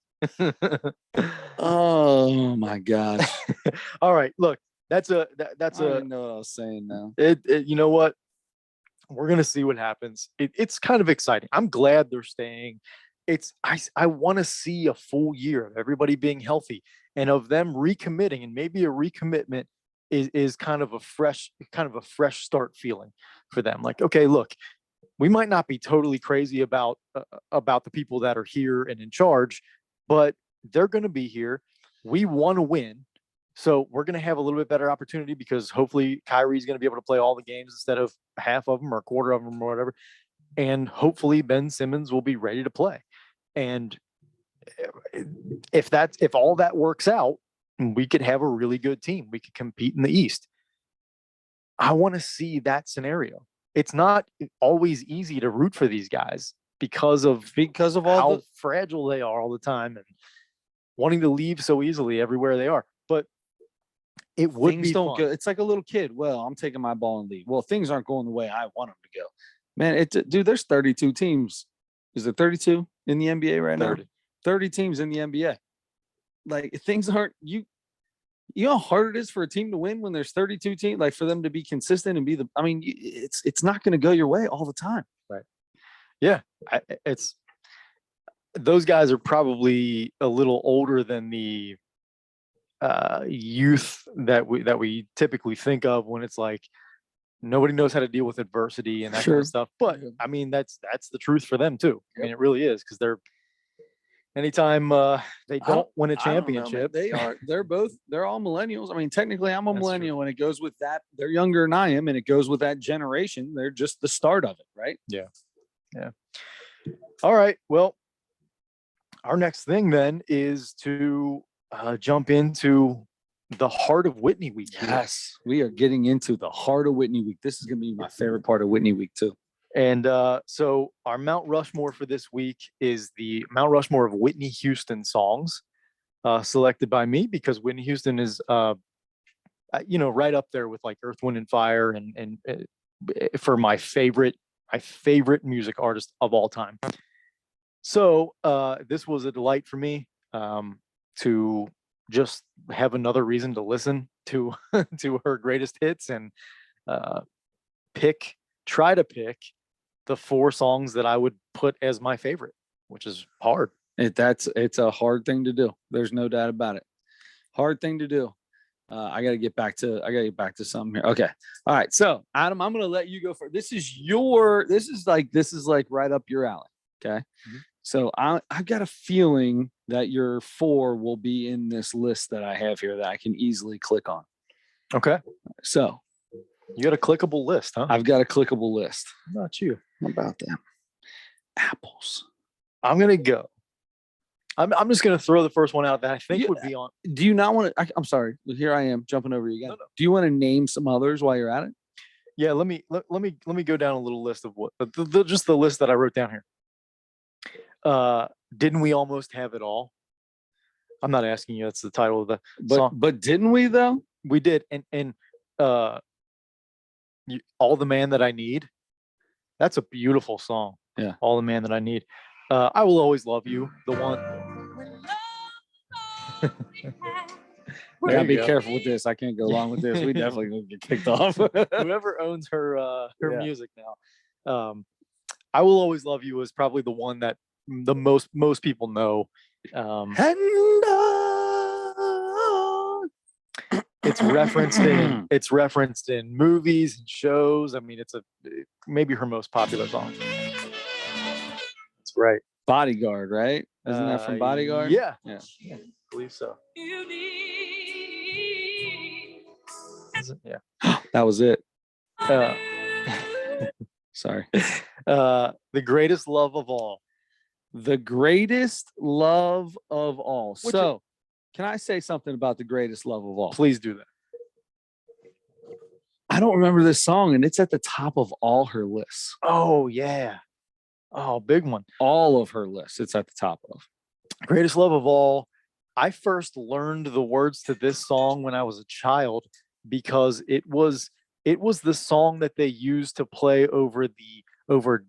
Oh my gosh. All right. Look, I don't even know what I was saying now. You know what? We're gonna see what happens. It's kind of exciting. I'm glad they're staying. I want to see a full year of everybody being healthy and of them recommitting, and maybe a recommitment is kind of a fresh start feeling for them. Like, okay, look, we might not be totally crazy about the people that are here and in charge, but they're going to be here. We want to win. So we're going to have a little bit better opportunity because hopefully Kyrie's going to be able to play all the games instead of half of them or a quarter of them or whatever. And hopefully Ben Simmons will be ready to play. And if all that works out, we could have a really good team. We could compete in the East. I want to see that scenario. It's not always easy to root for these guys because of how fragile they are all the time and wanting to leave so easily everywhere they are. But it would be fun. It's like a little kid. Well, I'm taking my ball and leave. Well, things aren't going the way I want them to go. Man, dude, there's 32 teams. Is there 32 in the NBA right 30. Now? 30 teams in the NBA. Like, things aren't you know how hard it is for a team to win when there's 32 teams, like for them to be consistent and it's not going to go your way all the time. Right. Yeah. Those guys are probably a little older than the youth that we typically think of when it's like nobody knows how to deal with adversity and that kind of stuff. But I mean, that's the truth for them too. Yep. I mean, it really is, because anytime they don't win a championship, they're all millennials. I mean, technically I'm a millennial, and it goes with that. They're younger than I am, and it goes with that generation. They're just the start of it, right? Yeah. Yeah. All right. Well, our next thing then is to jump into the heart of Whitney week. Yes, we are getting into the heart of Whitney week. This is going to be my favorite part of Whitney week too. And so our Mount Rushmore for this week is the Mount Rushmore of Whitney Houston songs, selected by me because Whitney Houston is, right up there with like Earth, Wind, and Fire, and for my favorite music artist of all time. So this was a delight for me to just have another reason to listen to her greatest hits and try to pick the 4 songs that I would put as my favorite, which is hard. It's a hard thing to do. There's no doubt about it. Hard thing to do. I got to get back to something here. Okay. All right. So Adam, I'm going to let you go first. This is like right up your alley. Okay. Mm-hmm. So I've got a feeling that your 4 will be in this list that I have here that I can easily click on. Okay. So you got a clickable list, huh? I've got a clickable list. Not you. How about them? Apples. I'm going to go I'm just gonna throw the first one out that I think You- would be on. Do you not want to? I'm sorry. Here I am jumping over you again. No. Do you want to name some others while you're at it? Yeah, let me go down a little list of what just the list that I wrote down here. Didn't we almost have it all? I'm not asking you. That's the title of the song. But didn't we though? We did, and All the Man That I Need. That's a beautiful song. Yeah. All the Man That I Need. I Will Always Love You. The one. I gotta be careful with this. I can't go along with this. We definitely gonna get kicked off. Whoever owns her music now. I Will Always Love You is probably the one that the most people know. It's referenced in movies and shows. I mean, it's maybe her most popular song. That's right. Bodyguard, right? Isn't that from Bodyguard? Yeah. Yeah. I believe so. Yeah. That was it. Sorry. The Greatest Love of All. The Greatest Love of All. Can I say something about The Greatest Love of All? Please do that. I don't remember this song, and it's at the top of all her lists. Oh, yeah. Oh, big one. All of her lists, it's at the top of. Greatest Love of All. I first learned the words to this song when I was a child because it was the song that they used to play over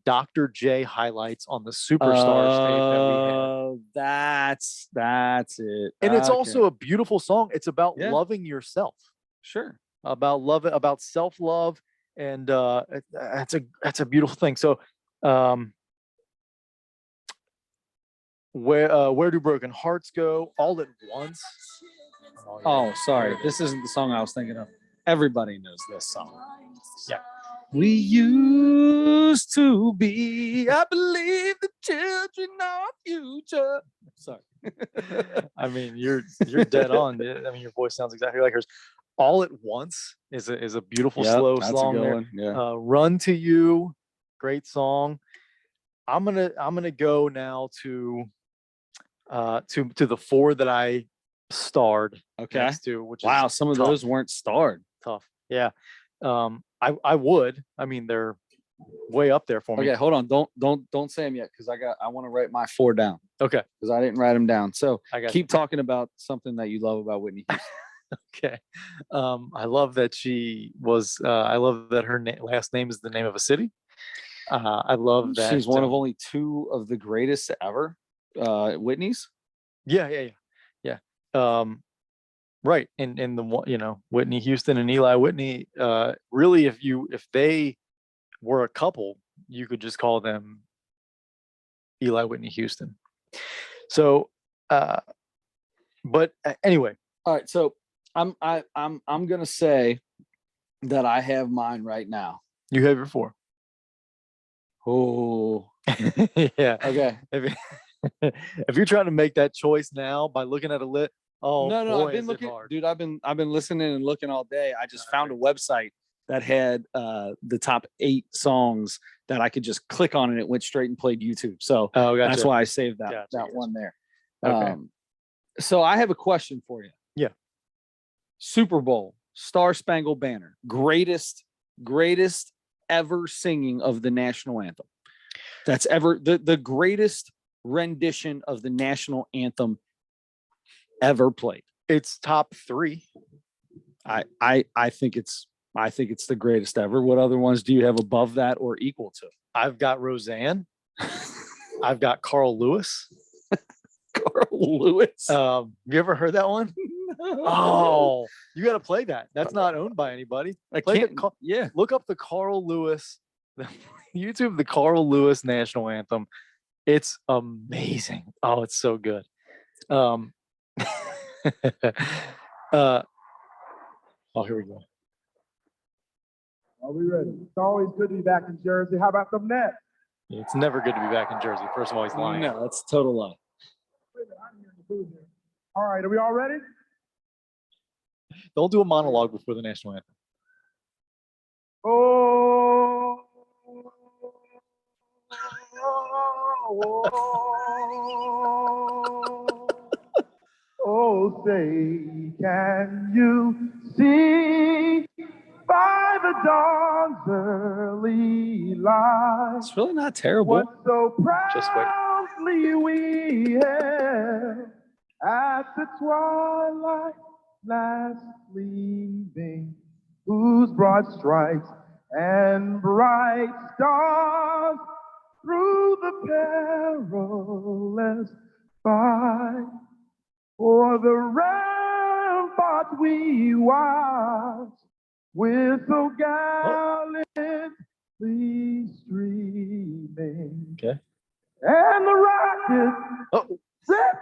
Dr. J highlights on the Superstars tape that we had. Oh, that's it. And it's also a beautiful song. It's about loving yourself. Sure. About love, about self-love, and that's a beautiful thing. So, where do broken hearts go? All at Once. Oh, sorry. This isn't the song I was thinking of. Everybody knows this song. Yeah. We used to be, I believe, the children of future. Sorry. I mean, you're dead on. I mean, your voice sounds exactly like hers. All at Once is a beautiful slow song there. Yeah. Run to You, great song. I'm gonna go now to the four that I starred. Okay. Next to, which wow, is some of tough. those weren't starred. Tough. Yeah. I would. I mean, they're way up there for me. Okay, hold on. Don't say them yet because I want to write my four down. Okay. Because I didn't write them down. So keep you. talking about something that you love about Whitney Houston. Okay. I love that she was. I love that her last name is the name of a city. I love that she's one of only two of the greatest ever. Whitney's. Yeah. Right. And the one, Whitney Houston and Eli Whitney. Really, if they were a couple, you could just call them Eli Whitney Houston. So, but anyway. All right. So I'm gonna say that I have mine right now. You have your four. Oh. Yeah. Okay. If you're trying to make that choice now by looking at a list, no, boy, I've been looking, hard. dude. I've been listening and looking all day. I just found a website that had the top 8 songs that I could just click on and it went straight and played YouTube. So gotcha. That's why I saved that one there. Okay. So I have a question for you. Yeah. Super Bowl, Star Spangled Banner, greatest ever singing of the national anthem. That's ever the greatest rendition of the national anthem ever played. It's top 3. I think it's the greatest ever. What other ones do you have above that or equal to? I've got Roseanne. I've got Carl Lewis. Carl Lewis. You ever heard that one? No. Oh, you got to play that. That's not owned by anybody. Yeah. Look up the Carl Lewis. YouTube the Carl Lewis national anthem. It's amazing. Oh, it's so good. Oh, here we go. Are we ready? It's always good to be back in Jersey. How about them Nets? It's never good to be back in Jersey. First of all, he's lying. No, that's a total lie. All right, are we all ready? Don't do a monologue before the national anthem. Oh, say, can you see by the dawn's early light It's really not terrible. what so Just wait. proudly we hailed at the twilight last gleaming, whose broad stripes and bright stars through the perilous fight o'er the rampart we watched with so gallantly streaming. Okay. And the rockets Oh. set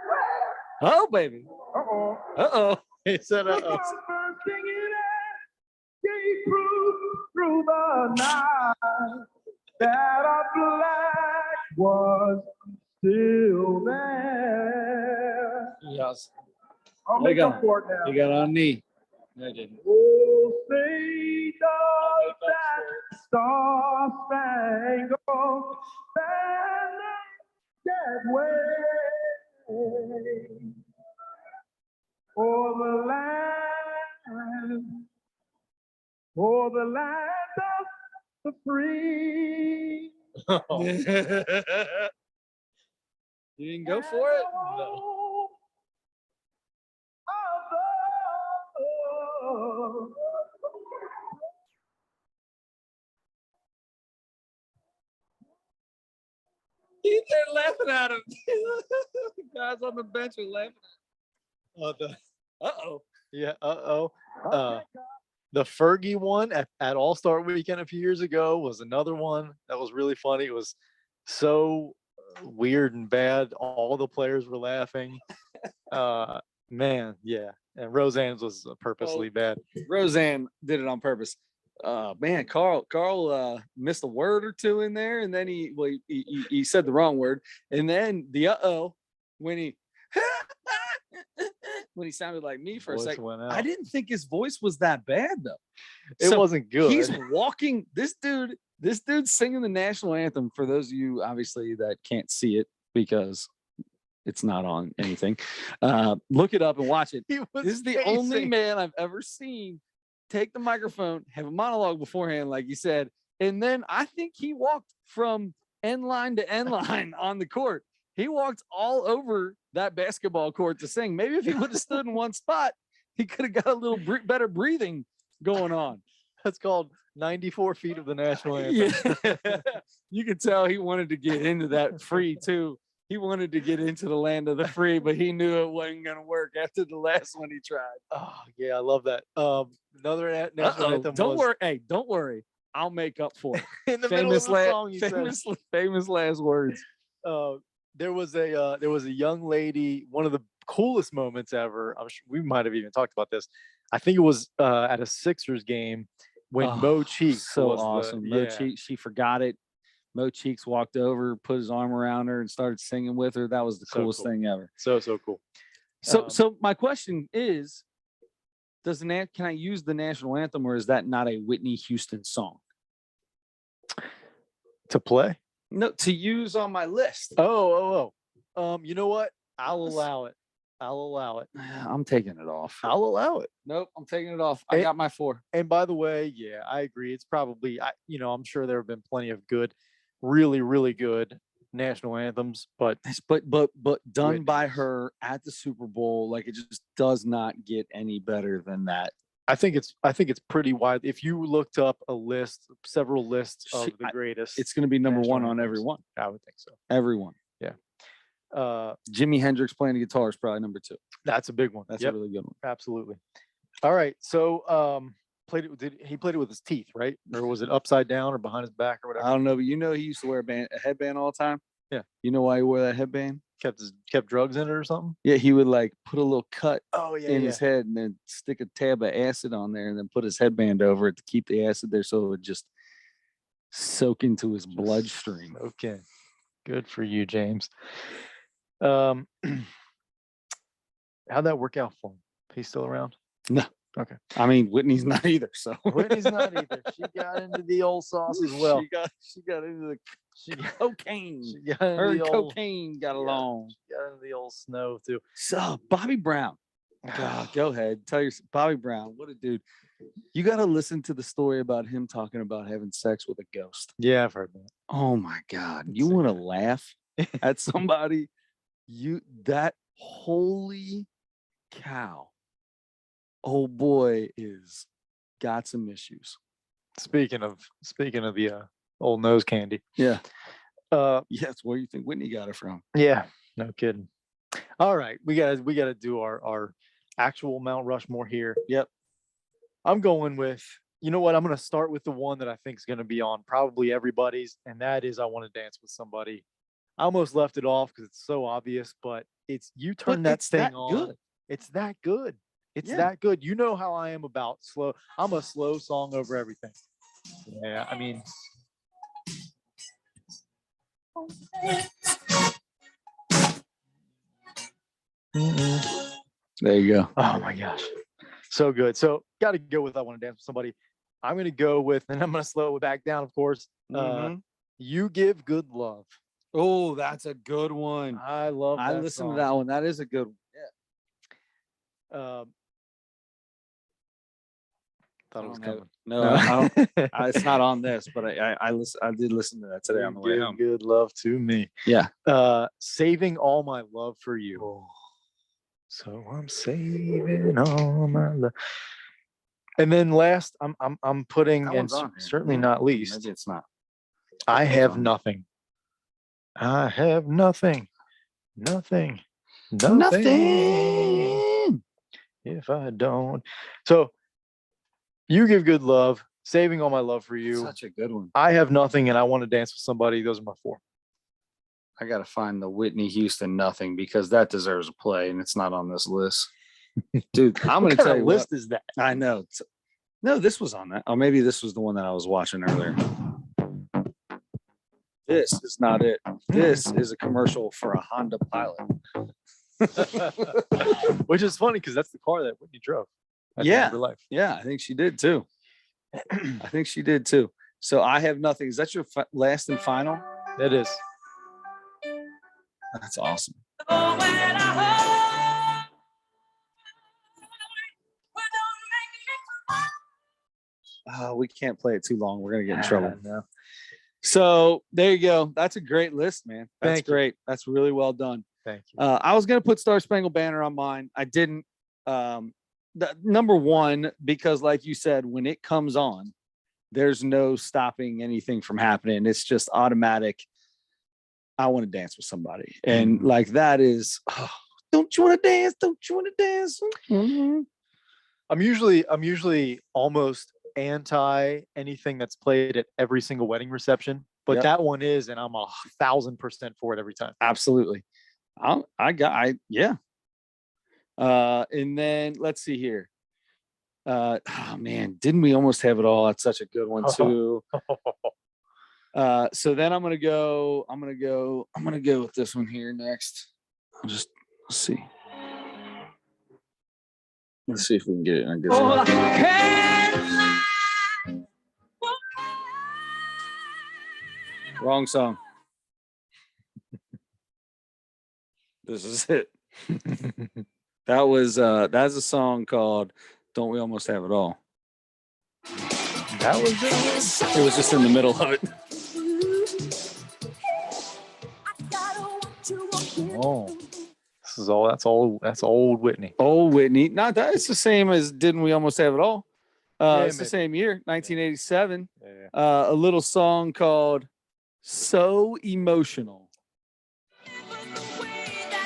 Oh, baby. uh-oh. Uh-oh. He said, Bursting in air, gave proof through the night that our flag was still there. Yes. I'll There you make go. up for it now. You got on knee. No, I didn't. Oh, say does that star-spangled banner yet wave o'er the land of the free. You didn't go for it? No. They're laughing at him. The guys on the bench are laughing at him. Uh-oh. Yeah. The Fergie one at All-Star Weekend a few years ago was another one that was really funny. It was so weird and bad. All the players were laughing. Man, yeah. And Roseanne's was purposely bad. Roseanne did it on purpose. Man, Carl missed a word or two in there, and then he said the wrong word, and then the when he when he sounded like me for a Voice second. went out. I didn't think his voice was that bad though. It So wasn't good. He's walking. This dude's singing the national anthem. For those of you obviously that can't see it because it's not on anything, look it up and watch it. This is the only man I've ever seen take the microphone, have a monologue beforehand, like you said, and then I think he walked from end line to end line on the court. He walked all over that basketball court to sing. Maybe if he would have stood in one spot, he could have got a little better breathing going on. That's called 94 feet of the national anthem. Yeah. You could tell he wanted to get into that free too. He wanted to get into the land of the free, but he knew it wasn't going to work after the last one he tried. Oh, yeah, I love that. Another national anthem. Don't worry. Hey, don't worry. I'll make up for it. In the middle of the song, you said. Famous last words. There was a young lady, one of the coolest moments ever. I'm sure we might have even talked about this. I think it was at a Sixers game when Mo Cheeks so was awesome. Mo Cheeks, she forgot it. Mo Cheeks walked over, put his arm around her, and started singing with her. That was the coolest thing ever. So cool. So my question is, can I use the national anthem, or is that not a Whitney Houston song to play? No, to use on my list. You know what? I'll allow it. I'm taking it off. I'll allow it. Nope, I'm taking it off. I got my 4. And by the way, yeah, I agree. It's probably, I'm sure there have been plenty of good, really, really good national anthems, but done by her at the Super Bowl, like it just does not get any better than that. I think it's pretty wide. If you looked up several lists of the greatest, it's going to be number 1 on every one. I would think so. Everyone. Yeah. Jimi Hendrix playing the guitar is probably number 2. That's a big one. That's a really good one. Absolutely. All right. So he played it with his teeth, right? Or was it upside down or behind his back or whatever? I don't know, but he used to wear a headband all the time. Yeah. You know why he wore that headband? Kept drugs in it or something? Yeah, he would like put a little cut in his head and then stick a tab of acid on there and then put his headband over it to keep the acid there so it would just soak into his bloodstream. Okay. Good for you, James. How'd that work out for him? He's still around? No. Okay. I mean, Whitney's not either. So Whitney's not either. She got into the old sauce as well. She got into the cocaine. She got Her into cocaine got along. She got into the old snow too. So Bobby Brown, God, go ahead. Tell your Bobby Brown. What a dude. You got to listen to the story about him talking about having sex with a ghost. Yeah, I've heard that. Oh my God. You want to laugh at somebody? Holy cow. Oh boy, is got some issues. Speaking of the old nose candy. Yeah. Yes, where do you think Whitney got it from? Yeah, no kidding. All right, we gotta do our actual Mount Rushmore here. Yep. I'm going with, you know what? I'm gonna start with the one that I think is gonna be on probably everybody's, and that is I Want to Dance with Somebody. I almost left it off because it's so obvious, but it's you turn that thing on. Good. It's that good. It's Yeah. that good. You know how I am about slow. I'm a slow song over everything. Yeah, I mean. There you go. Oh my gosh. So good. So got to go with I Want to Dance with Somebody. I'm going to go with, and I'm going to slow it back down, of course. You Give Good Love. Oh, that's a good one. I love that I listened song. to that one. That is a good one. Yeah. Thought it was coming. No, it's not on this, but I did listen to that today on the way home. Good love to me. Yeah. Saving All My Love for You. Oh. So I'm saving all my love. And then last, I'm putting, and certainly not least, Maybe it's not. I Have Nothing. I have nothing. Nothing. If I don't. So You Give Good Love, Saving All My Love for You. Such a good one. I Have Nothing, and I Want to Dance with Somebody. Those are my four. I got to find the Whitney Houston Nothing because that deserves a play and it's not on this list. Dude, I'm going to tell you what list is that? I know. No, this was on that. Oh, maybe this was the one that I was watching earlier. This is not it. This is a commercial for a Honda Pilot. Which is funny because that's the car that Whitney drove. Yeah. Her life. Yeah, I think she did too. So I Have Nothing. Is that your last and final? It is. That's awesome. We can't play it too long. We're going to get in trouble. No. So there you go. That's a great list, man. That's Thank you. great. That's really well done. Thank you. I was going to put Star Spangled Banner on mine. I didn't. Number one, because like you said, when it comes on, there's no stopping anything from happening. It's just automatic. I want to dance with somebody. And like that is, don't you want to dance? Don't you want to dance? Mm-hmm. I'm usually almost anti anything that's played at every single wedding reception, but that one is, and I'm 1,000% for it every time. Absolutely. Yeah. And then let's see here. Oh man, didn't we almost have it all? That's such a good one too. So then I'm gonna go with this one here next. Let's see. Let's see if we can get it in a good one. Wrong song. This is it. That's a song called Don't We Almost Have It All. That was it. It was just in the middle of it. Oh, that's old Whitney. Old Whitney. Not that it's the same as Didn't We Almost Have It All? It's the maybe. same year, 1987. Yeah. A little song called So Emotional.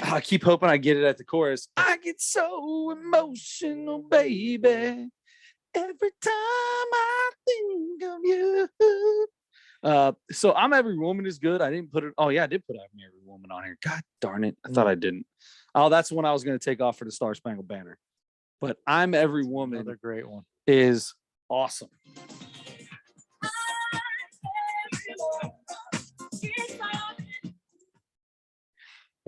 I keep hoping I get it at the chorus. I get so emotional, baby, every time I think of you. So I'm Every Woman is good. I didn't put it. Oh yeah, I did put I'm Every Woman on here. God darn it. I thought I didn't. Oh, that's the one I was going to take off for the Star Spangled Banner. But I'm Every Woman. Another great one. Is awesome.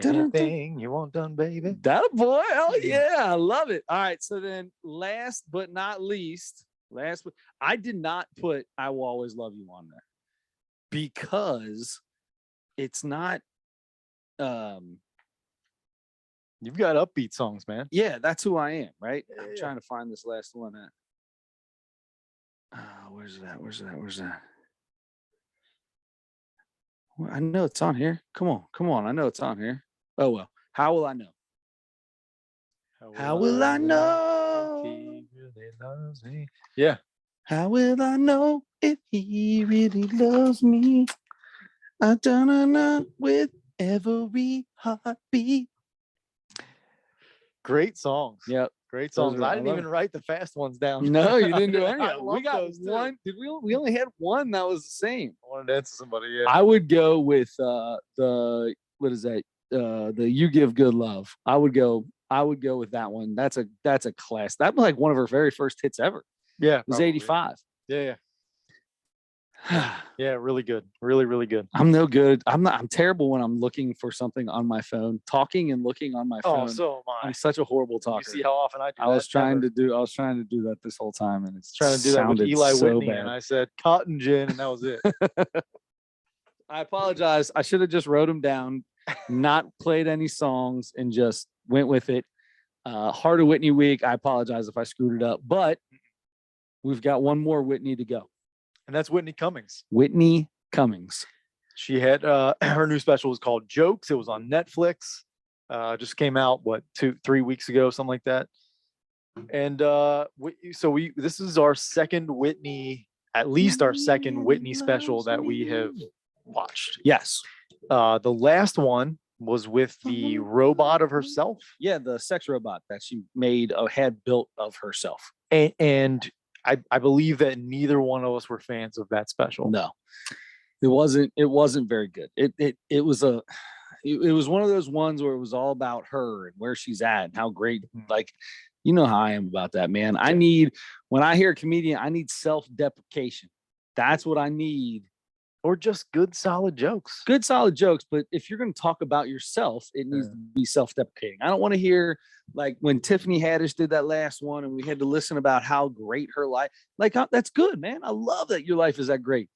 Anything you want done, baby. That a boy. Oh yeah, I love it. All right. So then last but not least, I did not put I Will Always Love You on there because it's not You've got upbeat songs, man. Yeah, that's who I am, right? Yeah, I'm yeah. trying to find this last one at. Where's that? Well, I know it's on here. Come on. I know it's on here. Oh well. How will I know? How will I know? if he really loves me? Yeah. How will I know if he really loves me? I don't know with every heartbeat. Great songs. Yep. Great Those songs. are- I I didn't love even write the fast ones down. No, you didn't do any I of them. We love got those, too. one. Did we only had one that was the same. I wanted to answer somebody. Yeah. I would go with the what is that? The You Give Good Love. I would go with that one. That's a class. That was like one of her very first hits ever. Yeah. It was probably. 85. Yeah. Yeah. Really good. Really, really good. I'm no good. I'm terrible when I'm looking for something on my phone, talking and looking on my phone. Oh, so am I. I'm such a horrible You talker. see how often I do that? I was trying Never. to do that this whole time, and it's trying to do that with sounded Eli so Whitney, bad. and I said cotton gin, and that was it. I apologize. I should have just wrote them down, not played any songs, and just went with it. Heart of Whitney week. I apologize if I screwed it up, but we've got one more Whitney to go. And that's Whitney Cummings. Whitney Cummings. She had her new special was called Jokes. It was on Netflix. Just came out 2-3 weeks ago, something like that. And this is our second Whitney, at least our second Whitney special that we have watched. Yes. The last one was with the robot of herself. Yeah, the sex robot that she had built of herself. And I believe that neither one of us were fans of that special. No, it wasn't very good. It was one of those ones where it was all about her and where she's at and how great, like, you know how I am about that, man. When I hear a comedian, I need self-deprecation. That's what I need. Or just good, solid jokes. Good, solid jokes. But if you're going to talk about yourself, it needs to be self-deprecating. I don't want to hear like when Tiffany Haddish did that last one and we had to listen about how great her life, like that's good, man. I love that your life is that great.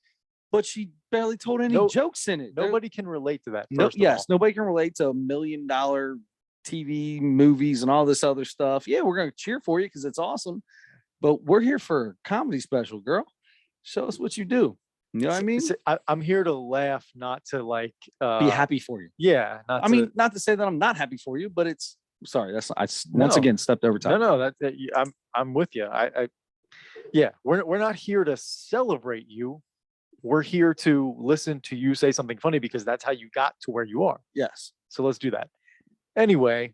But she barely told any jokes in it. Nobody can relate to that. Nobody can relate to $1 million TV movies and all this other stuff. Yeah, we're going to cheer for you because it's awesome. But we're here for a comedy special, girl. Show us what you do. You know what I mean? I'm here to laugh, not to like be happy for you. Yeah. Not to say that I'm not happy for you, but it's sorry. Once again stepped over time. No, I'm with you. We're not here to celebrate you. We're here to listen to you say something funny because that's how you got to where you are. Yes. So let's do that. Anyway,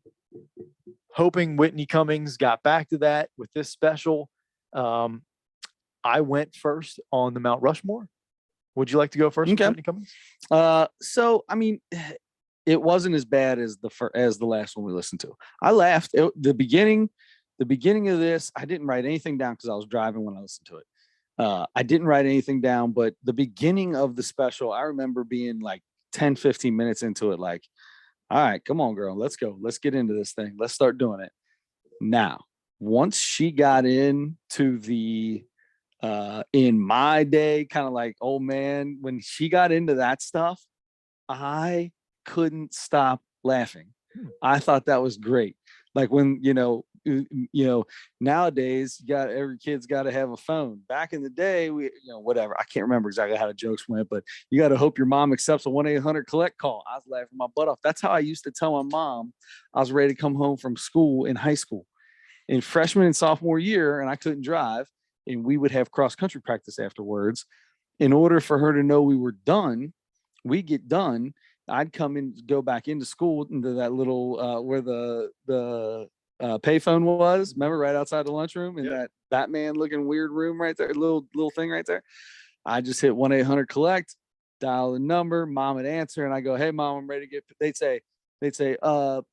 hoping Whitney Cummings got back to that with this special. I went first on the Mount Rushmore. Would you like to go first? Okay. Whitney Cummings? So I mean, it wasn't as bad as the last one we listened to. I laughed. The beginning of this, I didn't write anything down because I was driving when I listened to it. I didn't write anything down, but the beginning of the special, I remember being like 10, 15 minutes into it, like, all right, come on, girl, let's go. Let's get into this thing. Let's start doing it. Now, once she got into the in my day, kind of like old man, when she got into that stuff, I couldn't stop laughing. I thought that was great. Like when, nowadays every kid's got to have a phone. Back in the day, whatever. I can't remember exactly how the jokes went, but you got to hope your mom accepts a 1-800-collect call. I was laughing my butt off. That's how I used to tell my mom I was ready to come home from school in high school in freshman and sophomore year, and I couldn't drive. And we would have cross-country practice afterwards. In order for her to know we were done, we get done, I'd come in, go back into school into that little where the payphone was. Remember, right outside the lunchroom in that Batman-looking weird room right there, little thing right there. I just hit 1-800-collect, dial the number. Mom would answer, and I go, "Hey, Mom, I'm ready to get." They'd say,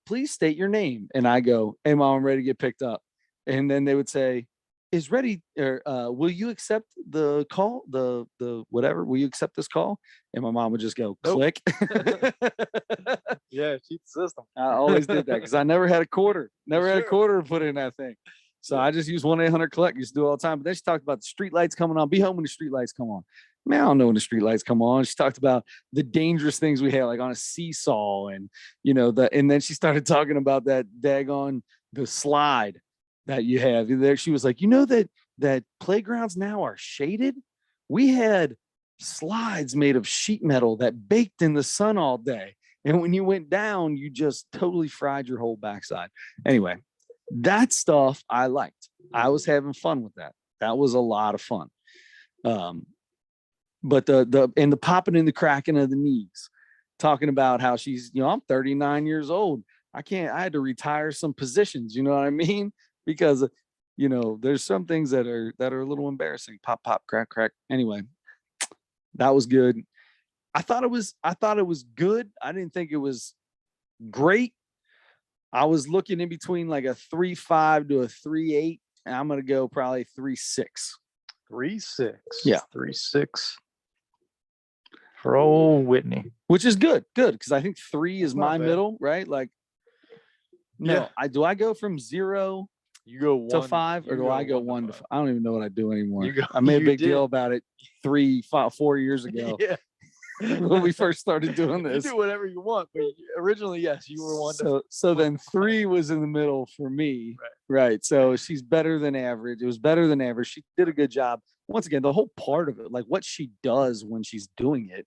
"Please state your name," and I go, "Hey, Mom, I'm ready to get picked up," and then they would say, "Is ready, or will you accept the call, the whatever, will you accept this call?" And my mom would just go, "Click." Yeah, cheat the system. I always did that because I never had a quarter to put in that thing. So I just use 1-800-collect, used to do it all the time. But then she talked about the street lights coming on. Be home when the street lights come on. Man, I don't know when the street lights come on. She talked about the dangerous things we had, like on a seesaw, and and then she started talking about that daggone the slide that you have there. She was like, that playgrounds now are shaded. We had slides made of sheet metal that baked in the sun all day. And when you went down, you just totally fried your whole backside. Anyway, that stuff I liked. I was having fun with that. That was a lot of fun. But the popping and the cracking of the knees, talking about how she's, I'm 39 years old. I had to retire some positions, you know what I mean? Because, there's some things that are a little embarrassing. Pop, pop, crack, crack. Anyway, that was good. I thought it was good. I didn't think it was great. I was looking in between like a 3.5 to a 3.8, and I'm gonna go probably 3.6. 3.6. Yeah. 3.6 for old Whitney. Which is good because I think 3 is my bad. middle, right? Like, no, Yeah. do I go from 0 You go 1 to 5, or do I go 1 to 5? I don't even know what I do anymore. I made a big deal about it 4 years ago. Yeah. When we first started doing You this. do whatever you want, but originally, yes, you were 1 to. So then 3 was in the middle for me. Right. So she's better than average. It was better than average. She did a good job. Once again, the whole part of it, like what she does when she's doing it,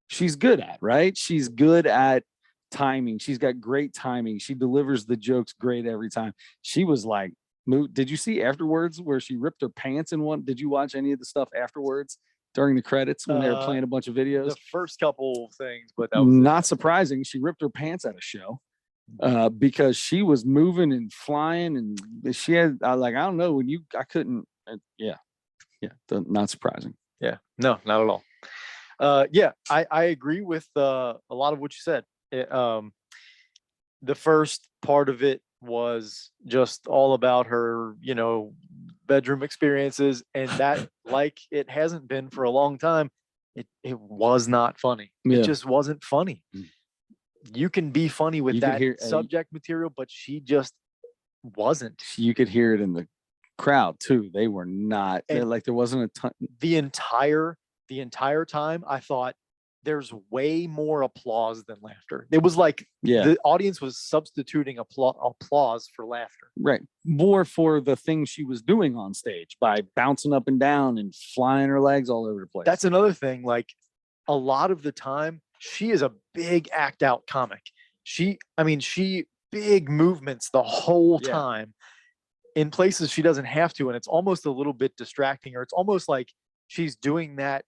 she's good at, right? She's good at timing. She's got great timing. She delivers the jokes great every time. She was like, did you see afterwards where she ripped her pants in one? Did you watch any of the stuff afterwards during the credits when they were playing a bunch of videos? The first couple things, but that was not surprising. She ripped her pants at a show because she was moving and flying, and she had I don't know I couldn't. Not surprising. Yeah, no, not at all. Yeah, I agree with a lot of what you said. The first part of it was just all about her, bedroom experiences, and that, like it hasn't been for a long time, it was not funny. Yeah. It just wasn't funny. You can be funny with that subject material, but she just wasn't. You could hear it in the crowd too. They were not. Like there wasn't a ton. The entire time, I thought there's way more applause than laughter. It was like the audience was substituting applause for laughter. Right. More for the things she was doing on stage by bouncing up and down and flying her legs all over the place. That's another thing. Like a lot of the time, she is a big act out comic. She big movements the whole time in places she doesn't have to. And it's almost a little bit distracting, or it's almost like she's doing that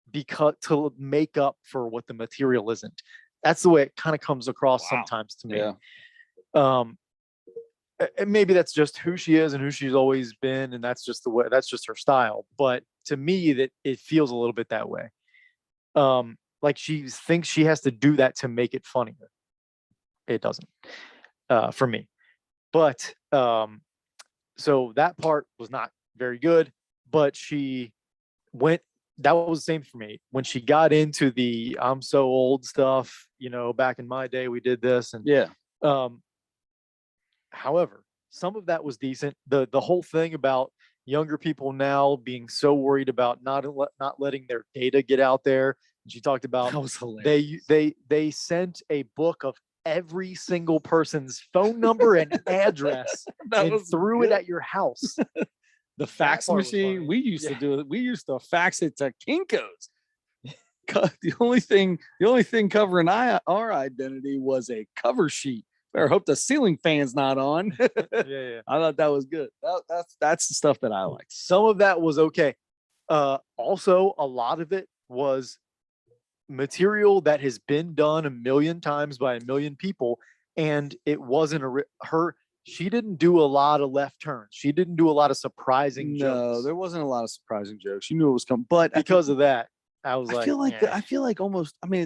because to make up for what the material isn't. That's the way it kind of comes across sometimes to me. And maybe that's just who she is and who she's always been, and that's just her style. But to me, that it feels a little bit that way. Like she thinks she has to do that to make it funnier. It doesn't, for me. But so that part was not very good. But that was the same for me when she got into the I'm so old stuff. Back in my day, we did this, and however, some of that was decent. The whole thing about younger people now being so worried about not letting their data get out there. And she talked about that was hilarious. They sent a book of every single person's phone number and address and threw it at your house. The fax machine, we used to do it. We used to fax it to Kinko's. The only thing covering our identity was a cover sheet. Better hope the ceiling fan's not on. Yeah. I thought that was good. That's the stuff that I liked. Some of that was okay. Also, a lot of it was material that has been done a million times by a million people, and it wasn't her. She didn't do a lot of left turns. She didn't do a lot of surprising jokes. No, there wasn't a lot of surprising jokes. You knew it was coming, but because of that, I feel like almost. I mean,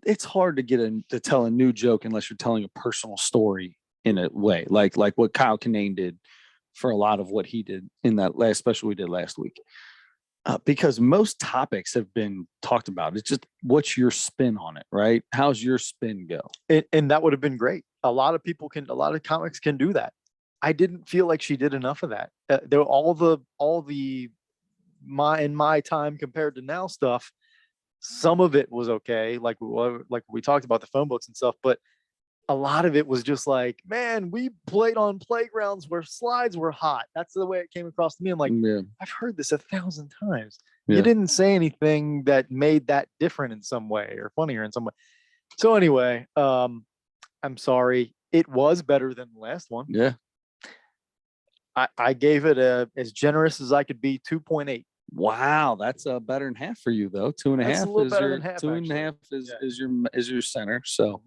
it's hard to tell a new joke unless you're telling a personal story in a way, like what Kyle Kinane did for a lot of what he did in that last special we did last week. Because most topics have been talked about. It's just what's your spin on it, right? How's your spin go? And that would have been great. A lot of comics can do that. I didn't feel like she did enough of that. There were all the in my time compared to now stuff, some of it was okay, like we talked about the phone books and stuff, but a lot of it was just like, man, we played on playgrounds where slides were hot. That's the way it came across to me. I'm like, Yeah. I've heard this 1,000 times. Yeah. You didn't say anything that made that different in some way or funnier in some way. So anyway, I'm sorry. It was better than the last one. Yeah. I gave it as generous as I could be, 2.8. Wow, that's better than half for you though. 2.5 That's a little is better your than half, 2.5 actually. is your center. So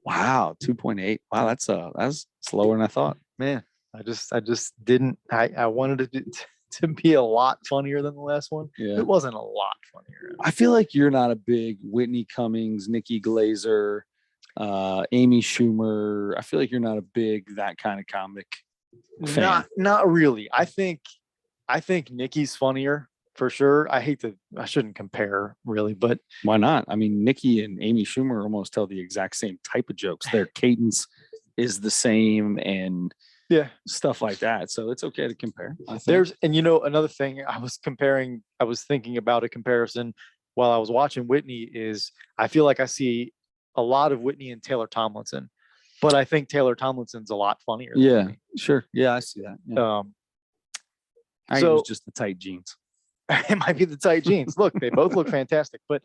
wow, 2.8. Wow, that's slower than I thought. Man, I just didn't. I wanted it to be a lot funnier than the last one. Yeah. It wasn't a lot funnier. I feel like you're not a big Whitney Cummings, Nikki Glazer, Amy Schumer. I feel like you're not a big that kind of comic fan. Not really. I think Nikki's funnier for sure. I shouldn't compare really, but Why not? I mean, Nikki and Amy Schumer almost tell the exact same type of jokes. Their cadence is the same and yeah, stuff like that. So it's okay to compare. I think. and another thing I was thinking about a comparison while I was watching Whitney is I feel like I see a lot of Whitney and Taylor Tomlinson, but I think Taylor Tomlinson's a lot funnier. Than Yeah, Whitney. sure. Yeah, I see that. Yeah. I think it so was just the tight jeans. it might be the tight jeans. Look, they both look fantastic, but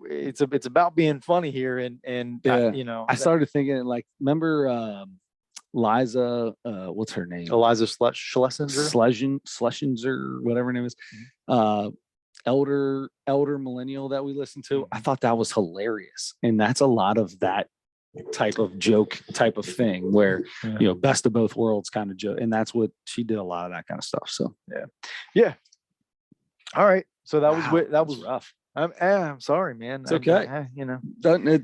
it's about being funny here, and Yeah. I started thinking like, remember Liza, what's her name? Eliza Schlesinger, whatever her name is. Elder millennial that we listened to. I thought that was hilarious, and that's a lot of that type of joke type of thing where best of both worlds kind of joke, and that's what she did, a lot of that kind of stuff. So yeah. All right, so that was rough. I'm sorry, man. It's okay.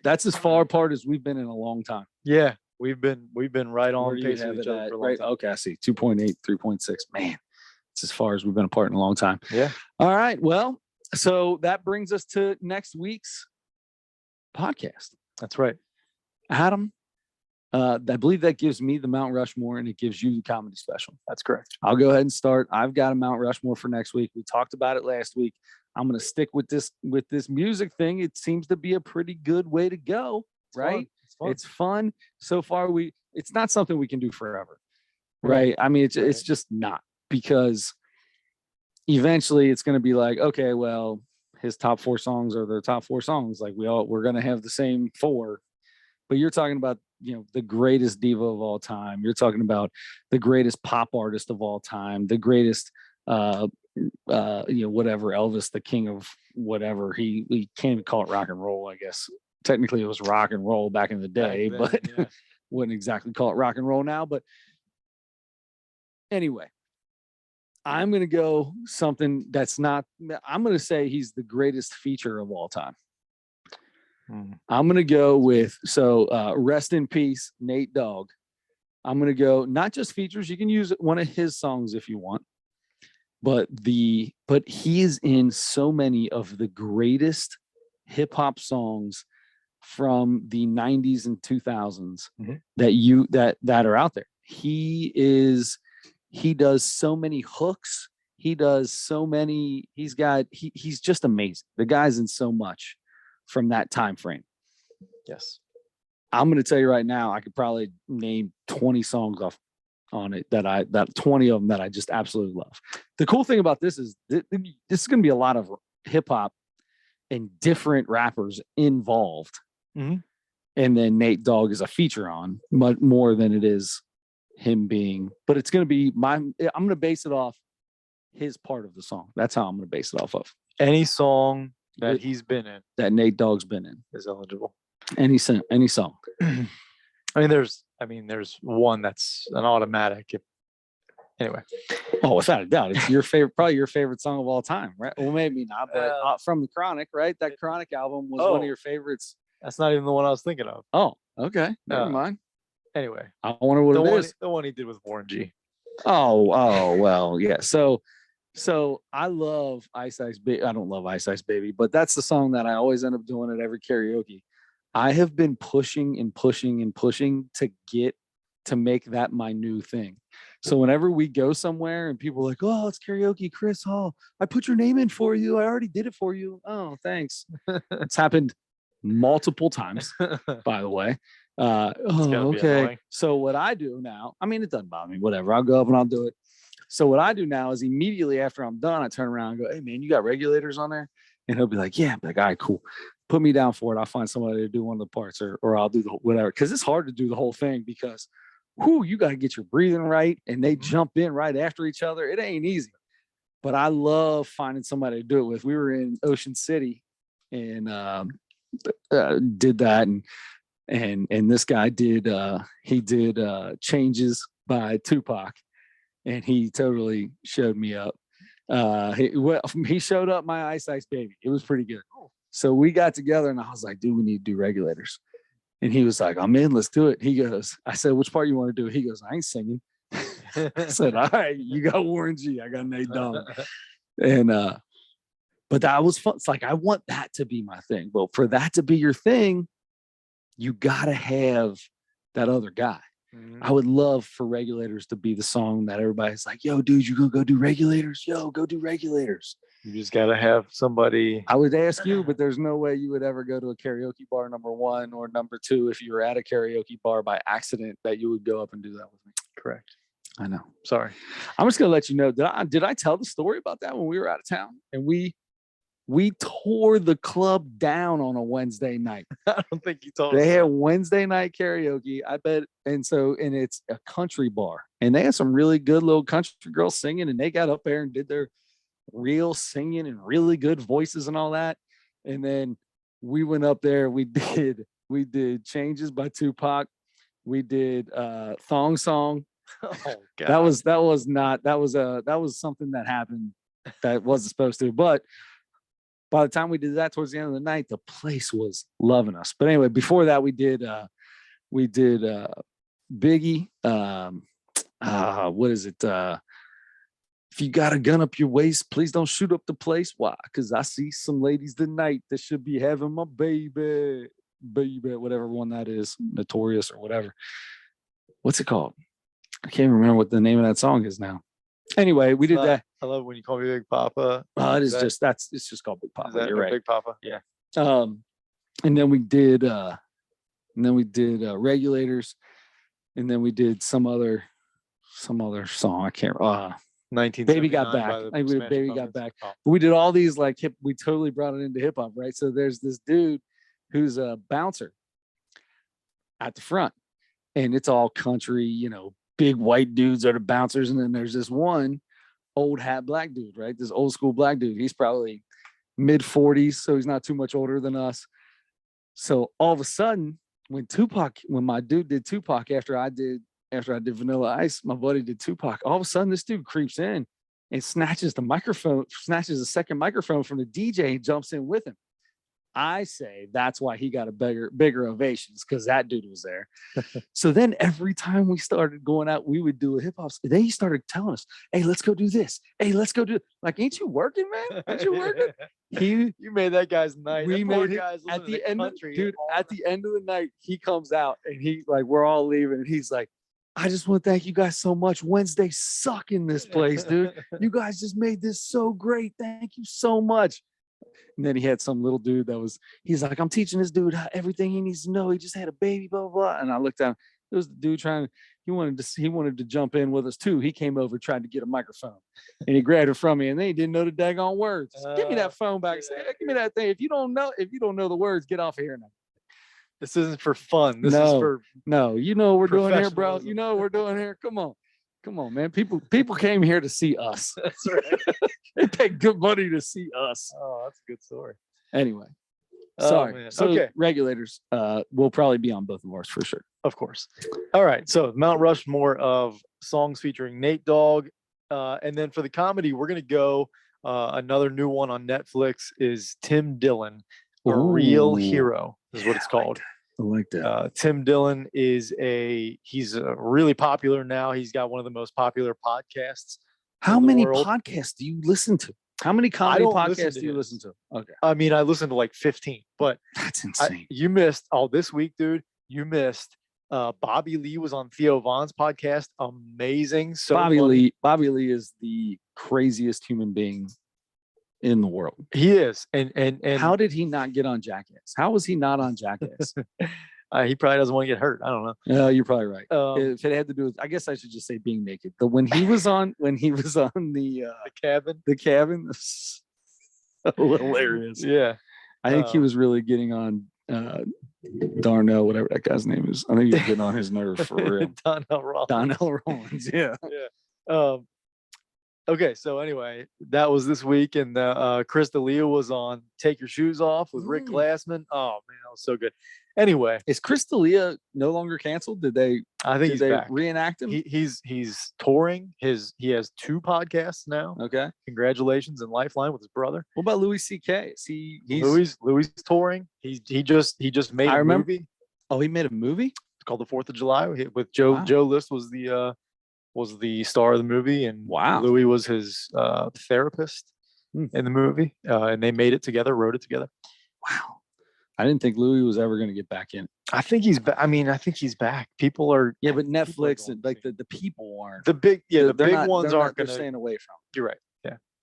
That's as far apart as we've been in a long time. Yeah, we've been right on pace with each other for a long right? time. Okay, I see. 2.8, 3.6. Man, it's as far as we've been apart in a long time. Yeah. All right. Well, so that brings us to next week's podcast. That's right. Adam, I believe that gives me the Mount Rushmore and it gives you the comedy special. That's correct. I'll go ahead and start. I've got a Mount Rushmore for next week. We talked about it last week. I'm going to stick with this music thing. It seems to be a pretty good way to go, right? It's fun. So far, it's not something we can do forever, right? I mean, it's just not, because eventually it's going to be like, okay, well, his top 4 songs are their top 4 songs. Like we're going to have the same 4. But you're talking about, the greatest diva of all time. You're talking about the greatest pop artist of all time, the greatest, whatever, Elvis, the king of whatever. He can't even call it rock and roll, I guess. Technically, it was rock and roll back in the day, but wouldn't exactly call it rock and roll now. But anyway, I'm going to go something that's not, I'm going to say he's the greatest feature of all time. I'm going to go with, rest in peace, Nate Dogg. I'm going to go not just features. You can use one of his songs if you want, but he is in so many of the greatest hip hop songs from the 90s and 2000s that are out there. He does so many hooks. He does so many, he's just amazing. The guy's in so much from that time frame. Yes. I'm going to tell you right now, I could probably name 20 songs off on it that 20 of them that I just absolutely love. The cool thing about this is this is going to be a lot of hip hop and different rappers involved. Mm-hmm. And then Nate Dogg is a feature on much more than it is him being, but it's going to be I'm going to base it off his part of the song. That's how I'm going to base it off of. Any song that he's been in, that Nate Dogg's been in, is eligible. Any song. There's one that's an automatic. Anyway. Oh, without a doubt, it's your favorite, probably your favorite song of all time, right? Well, maybe not, but from the Chronic, right? That Chronic album was one of your favorites. That's not even the one I was thinking of. Oh, okay, never mind. Anyway, I wonder what it is. The one he did with Warren G. Oh, well, yeah. So I love Ice Ice Baby. I don't love Ice Ice Baby, but that's the song that I always end up doing at every karaoke. I have been pushing and pushing and pushing to make that my new thing. So whenever we go somewhere and people are like, oh, it's karaoke, Chris Hall, I put your name in for you. I already did it for you. Oh, thanks. It's happened multiple times, by the way. Okay. So what I do now, I mean, it doesn't bother me, whatever. I'll go up and I'll do it. So what I do now is immediately after I'm done, I turn around and go, hey man, you got regulators on there? And he'll be like, yeah. I'm like, all right, cool. Put me down for it. I'll find somebody to do one of the parts or I'll do the whatever. Cause it's hard to do the whole thing because you got to get your breathing right. And they jump in right after each other. It ain't easy, but I love finding somebody to do it with. We were in Ocean City and did that. And this guy did Changes by Tupac. And he totally showed me up. He showed up my Ice Ice Baby. It was pretty good. So we got together and I was like, dude, we need to do regulators. And he was like, I'm in, let's do it. He goes, I said, which part you want to do? He goes, I ain't singing. I said, all right, you got Warren G. I got Nate Dogg. And, but that was fun. It's like, I want that to be my thing. But for that to be your thing, you got to have that other guy. I would love for regulators to be the song that everybody's like, yo, dude, you gonna go do regulators? Yo, go do regulators. You just got to have somebody. I would ask you, but there's no way you would ever go to a karaoke bar, number one, or number two, if you were at a karaoke bar by accident, that you would go up and do that with me. Correct. I know. Sorry. I'm just going to let you know, did I tell the story about that when we were out of town? And we tore the club down on a Wednesday night. I don't think you told us. They had Wednesday night karaoke, I bet. And it's a country bar. And they had some really good little country girls singing. And they got up there and did their real singing and really good voices and all that. And then we went up there. We did Changes by Tupac. We did Thong Song. Oh, God. That was something that happened that wasn't supposed to. But by the time we did that towards the end of the night, the place was loving us. But anyway, before that, we did Biggie. What is it? If you got a gun up your waist, please don't shoot up the place. Why? Because I see some ladies tonight that should be having my baby, whatever one that is, Notorious or whatever. What's it called? I can't remember what the name of that song is now. Anyway, we did that. I love when you call me Big Papa. It's just called Big Papa. You're right. Big Papa. Yeah. And then we did regulators, and then we did some other song. I can't. 19. Baby Got Back. Baby Got Back. Oh. We did all these like hip. We totally brought it into hip hop, right? So there's this dude who's a bouncer at the front, and it's all country, big white dudes are the bouncers. And then there's this one old hat black dude, right? This old school black dude. He's probably mid 40s, so he's not too much older than us. So all of a sudden, when my dude did Tupac after I did Vanilla Ice, my buddy did Tupac. All of a sudden, this dude creeps in and snatches a second microphone from the DJ and jumps in with him. I say that's why he got a bigger ovations, because that dude was there. So then every time we started going out, we would do a hip hop. Then he started telling us, hey, let's go do this. Hey, let's go do like, ain't you working, man? Ain't you working? You made that guy's night. We made it at the end, dude. At the end of the night, he comes out and he like, we're all leaving, and he's like, I just want to thank you guys so much. Wednesdays suck in this place, dude. You guys just made this so great. Thank you so much. And then he had some little dude he's like, I'm teaching this dude everything he needs to know. He just had a baby, blah, blah, blah. And I looked down. It was the dude he wanted to jump in with us too. He came over, tried to get a microphone, and he grabbed it from me, and then he didn't know the daggone words. Give me that phone back. Say, hey, give me that thing. If you don't know the words, get off of here now. This isn't for fun. This is for you know what we're doing here, bro. You know what we're doing here. Come on, man. People came here to see us. That's right. They paid good money to see us. Oh, that's a good story. Anyway, sorry. Man. So okay, regulators will probably be on both of ours for sure. Of course. All right. So Mount Rushmore of songs featuring Nate Dogg, and then for the comedy, we're gonna go. Another new one on Netflix is Tim Dillon, A Real Hero is what it's called. I like that. Tim Dillon he's really popular now. He's got one of the most popular podcasts. How many podcasts do you listen to? How many comedy podcasts do you listen to? Okay. I mean, I listened to like 15, but that's insane. You missed this week, dude. You missed Bobby Lee was on Theo Vaughn's podcast. Amazing. So Bobby funny. Lee is the craziest human being in the world. He is. And How did he not get on Jackass? How was he not on Jackass? he probably doesn't want to get hurt. I don't know. You're probably right. If it had to do with, I guess I should just say being naked. But when he was on the cabin, so hilarious. Yeah. I think he was really getting on Darnell, whatever that guy's name is. I think he was getting on his nerve for real. Donnell Rollins. Yeah. Yeah. Okay, so anyway, that was this week, and Chris D'Elia was on "Take Your Shoes Off" with Rick Glassman. Oh man, that was so good. Anyway, is Chris D'Elia no longer canceled? Did they? I think he's back. Reenact him. He's touring. He has 2 podcasts now. Okay, congratulations, and Lifeline with his brother. What about Louis C.K.? Louis touring. He just made a movie. Oh, he made a movie. It's called The 4th of July with Joe. Wow. Joe List was the star of the movie, and Louis was his therapist in the movie, and they made it together, wrote it together. Wow. I didn't think Louis was ever going to get back in. I think he's back. I mean, I think he's back. People are but Netflix and like the people aren't. The big ones aren't they're staying away from. You're right.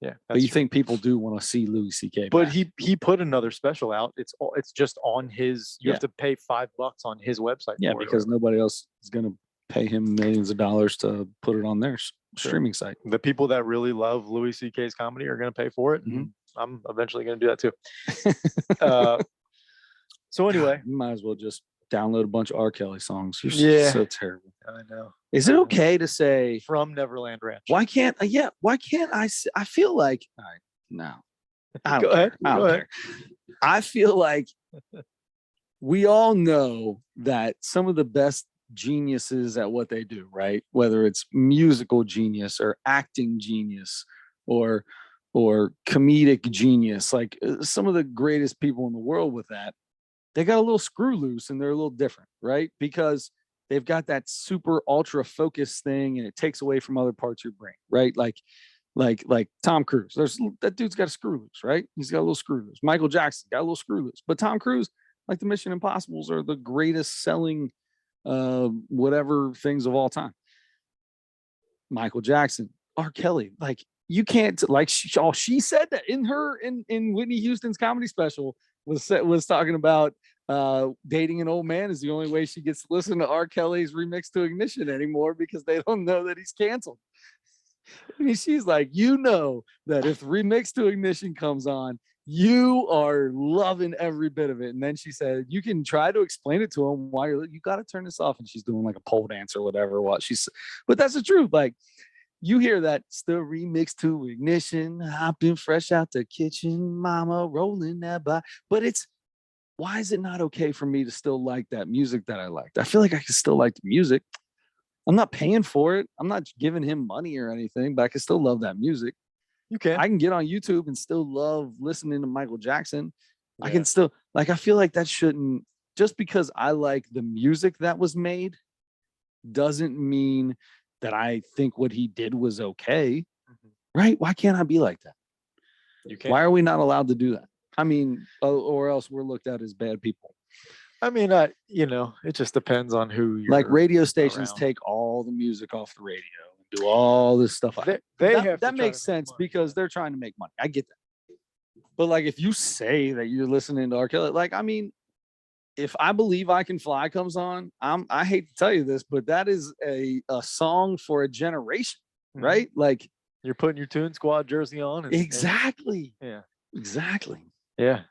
Yeah. But you think people do want to see Louis C.K. But he put another special out. It's just on his. You have to pay $5 on his website. Yeah, because nobody else is going to pay him millions of dollars to put it on their streaming site. The people that really love Louis C.K.'s comedy are going to pay for it. Mm-hmm. And I'm eventually going to do that too. So anyway, you might as well just download a bunch of R. Kelly songs. You're so terrible. I know. Is it okay to say From Neverland Ranch? Why can't I feel like, all right, no. Go ahead. I feel like we all know that some of the best geniuses at what they do, right? Whether it's musical genius or acting genius or comedic genius, like some of the greatest people in the world with that, they got a little screw loose and they're a little different, right? Because they've got that super ultra focus thing and it takes away from other parts of your brain, right? Like Tom Cruise. That dude's got a screw loose, right? He's got a little screw loose. Michael Jackson got a little screw loose. But Tom Cruise, like the Mission Impossibles, are the greatest selling whatever things of all time. Michael Jackson, R. Kelly, like you can't, like she said that in Whitney Houston's comedy special was talking about dating an old man is the only way she gets to listen to R. Kelly's Remix to Ignition anymore because they don't know that he's canceled. I mean, she's like, that if Remix to Ignition comes on, you are loving every bit of it. And then she said, you can try to explain it to him why you got to turn this off. And she's doing like a pole dance or whatever. But that's the truth. Like you hear that still Remix to Ignition, hopping fresh out the kitchen, mama rolling that by. But why is it not okay for me to still like that music that I liked? I feel like I can still like the music. I'm not paying for it. I'm not giving him money or anything, but I can still love that music. I can get on YouTube and still love listening to Michael Jackson. Yeah. I can still I feel like that shouldn't, just because I like the music that was made doesn't mean that I think what he did was okay. Mm-hmm. Right? Why can't I be like that? You can't. Why are we not allowed to do that? I mean, or else we're looked at as bad people. I mean, it just depends on who you're like radio stations around. Take all the music off the radio and do all this stuff. That makes sense because they're trying to make money. I get that. But like, if you say that you're listening to R. Kelly, like, I mean, if I Believe I Can Fly comes on, I hate to tell you this, but that is a song for a generation, mm-hmm. right? Like you're putting your Toon Squad jersey on. Exactly. Yeah. Exactly. Yeah.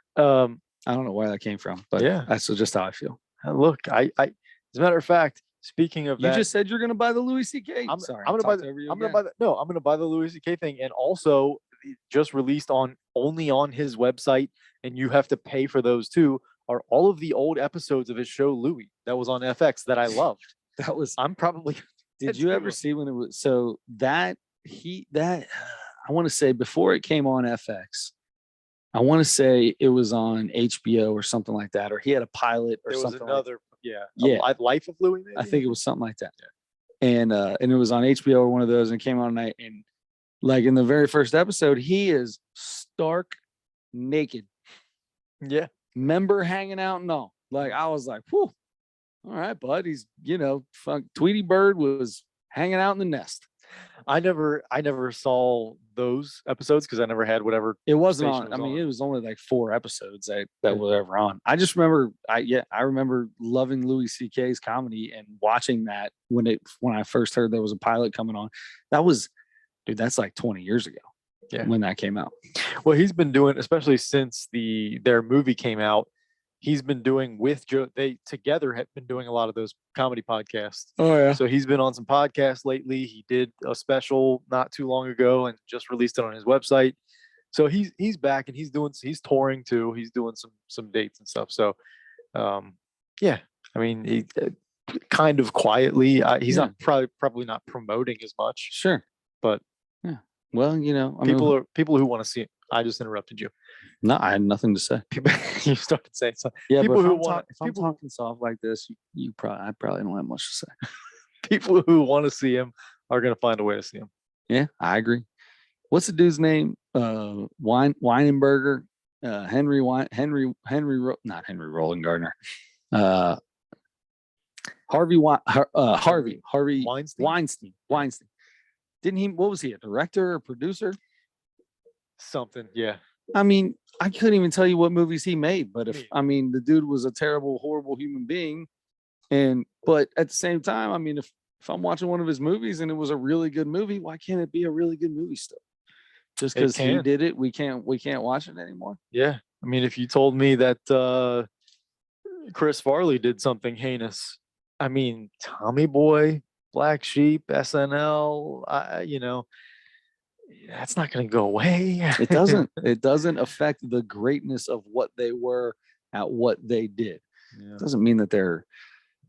I don't know where that came from, but that's just how I feel. Look, I as a matter of fact, speaking of that, you just said you're going to buy the Louis C.K. I'm going to buy the Louis C.K. thing, and also just released only on his website, and you have to pay for those too. Are all of the old episodes of his show Louis that was on FX that I loved? I'm probably. Did you ever see when it was so that I want to say before it came on FX? I want to say it was on HBO or something like that, or he had a pilot or something. There was another, Life of Louis. Maybe? I think it was something like that. Yeah. And it was on HBO or one of those, and it came on night. And like in the very first episode, he is stark naked. Yeah, member hanging out and all. Like I was like, whew. All right, bud. He's, Tweety Bird was hanging out in the nest. I never saw those episodes because I never had whatever. It wasn't station on. was on. It was only like 4 episodes that were ever on. I just remember, I remember loving Louis C.K.'s comedy and watching that when I first heard there was a pilot coming on. That was, dude, that's like 20 years ago. Yeah. When that came out. Well, he's been doing, especially since their movie came out, he's been doing with Joe. They together have been doing a lot of those comedy podcasts. Oh yeah. So he's been on some podcasts lately. He did a special not too long ago and just released it on his website. So he's back and he's touring too. He's doing some dates and stuff. So, yeah. I mean, he kind of quietly. He's not probably not promoting as much. Sure, but yeah. Well, people who want to see it. I just interrupted you. No, I had nothing to say. You started saying something. Yeah, people but who want. If I'm talking soft like this, I probably don't have much to say. People who want to see him are going to find a way to see him. Yeah, I agree. What's the dude's name? Weinenberger, not Henry Roland Gardner. Harvey Weinstein. Didn't he? What was he? A director or producer? Something. Yeah. I mean, I couldn't even tell you what movies he made, but the dude was a terrible, horrible human being. But at the same time, I mean, if I'm watching one of his movies and it was a really good movie, why can't it be a really good movie still? Just because he did it, we can't watch it anymore. Yeah. I mean, if you told me that Chris Farley did something heinous, I mean, Tommy Boy, Black Sheep, SNL, that's not going to go away. It doesn't. It doesn't affect the greatness of what they were at what they did. Yeah. It doesn't mean that they're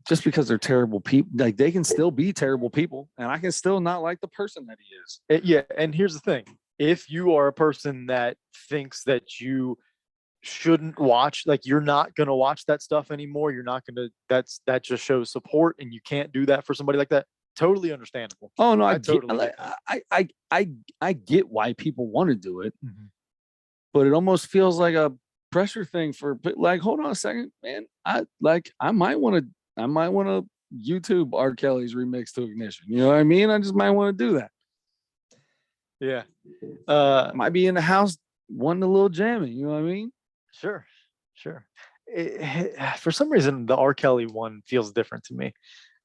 just because they're terrible people. Like they can still be terrible people, and I can still not like the person that he is. Yeah, and here's the thing: if you are a person that thinks that you shouldn't watch, like you're not going to watch that stuff anymore, you're not going to. That just shows support, and you can't do that for somebody like that. Totally understandable. Oh no, I get why people want to do it, but it almost feels like a pressure thing for like, hold on a second, man. I might want to YouTube R. Kelly's remix to Ignition. You know what I mean? I just might want to do that. Yeah. Might be in the house wanting a little jamming. You know what I mean? Sure. For some reason, the R. Kelly one feels different to me.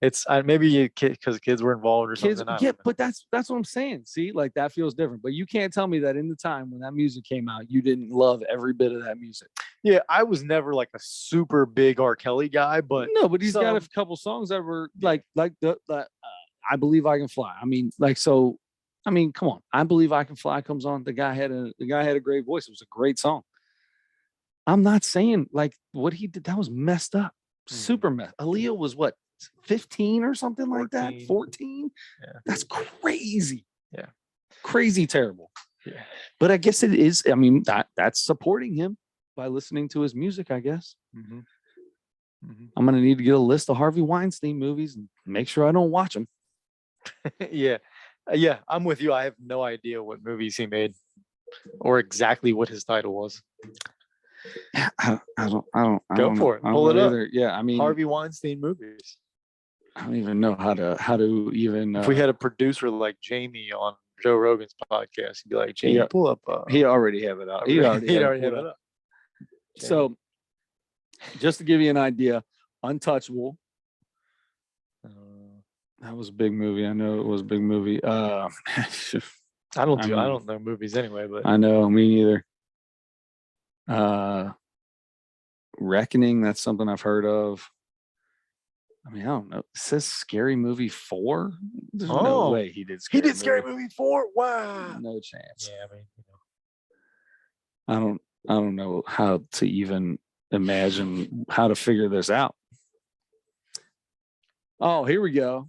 It's maybe because kids were involved or something. Yeah, but that's what I'm saying. See, like that feels different. But you can't tell me that in the time when that music came out, you didn't love every bit of that music. Yeah, I was never like a super big R. Kelly guy, but no, but he's got a couple songs that were like the I Believe I Can Fly. I mean, come on. I Believe I Can Fly comes on. The guy had a great voice. It was a great song. I'm not saying like what he did that was messed up. Super messed. Aaliyah was what? 15 or something 14. Like that. 14. Yeah. That's crazy. Yeah. Crazy terrible. Yeah. But I guess it is. I mean, that's supporting him by listening to his music, I guess. I'm going to need to get a list of Harvey Weinstein movies and make sure I don't watch them. Yeah. I'm with you. I have no idea what movies he made or exactly what his title was. I don't go for it. Pull it up. Either. Yeah. I mean, Harvey Weinstein movies. I don't even know how to even. If we had a producer like Jamie on Joe Rogan's podcast, he'd be like, Jamie, pull up. He already have it up. He'd already have it up. So, just to give you an idea, Untouchable. That was a big movie. I know it was a big movie. I don't know movies anyway, but I know me neither. Reckoning. That's something I've heard of. I mean, I don't know. It says Scary Movie 4. There's no way he did. Scary Movie 4. Wow. No chance. Yeah, I mean, I don't know how to even imagine how to figure this out. Oh, here we go.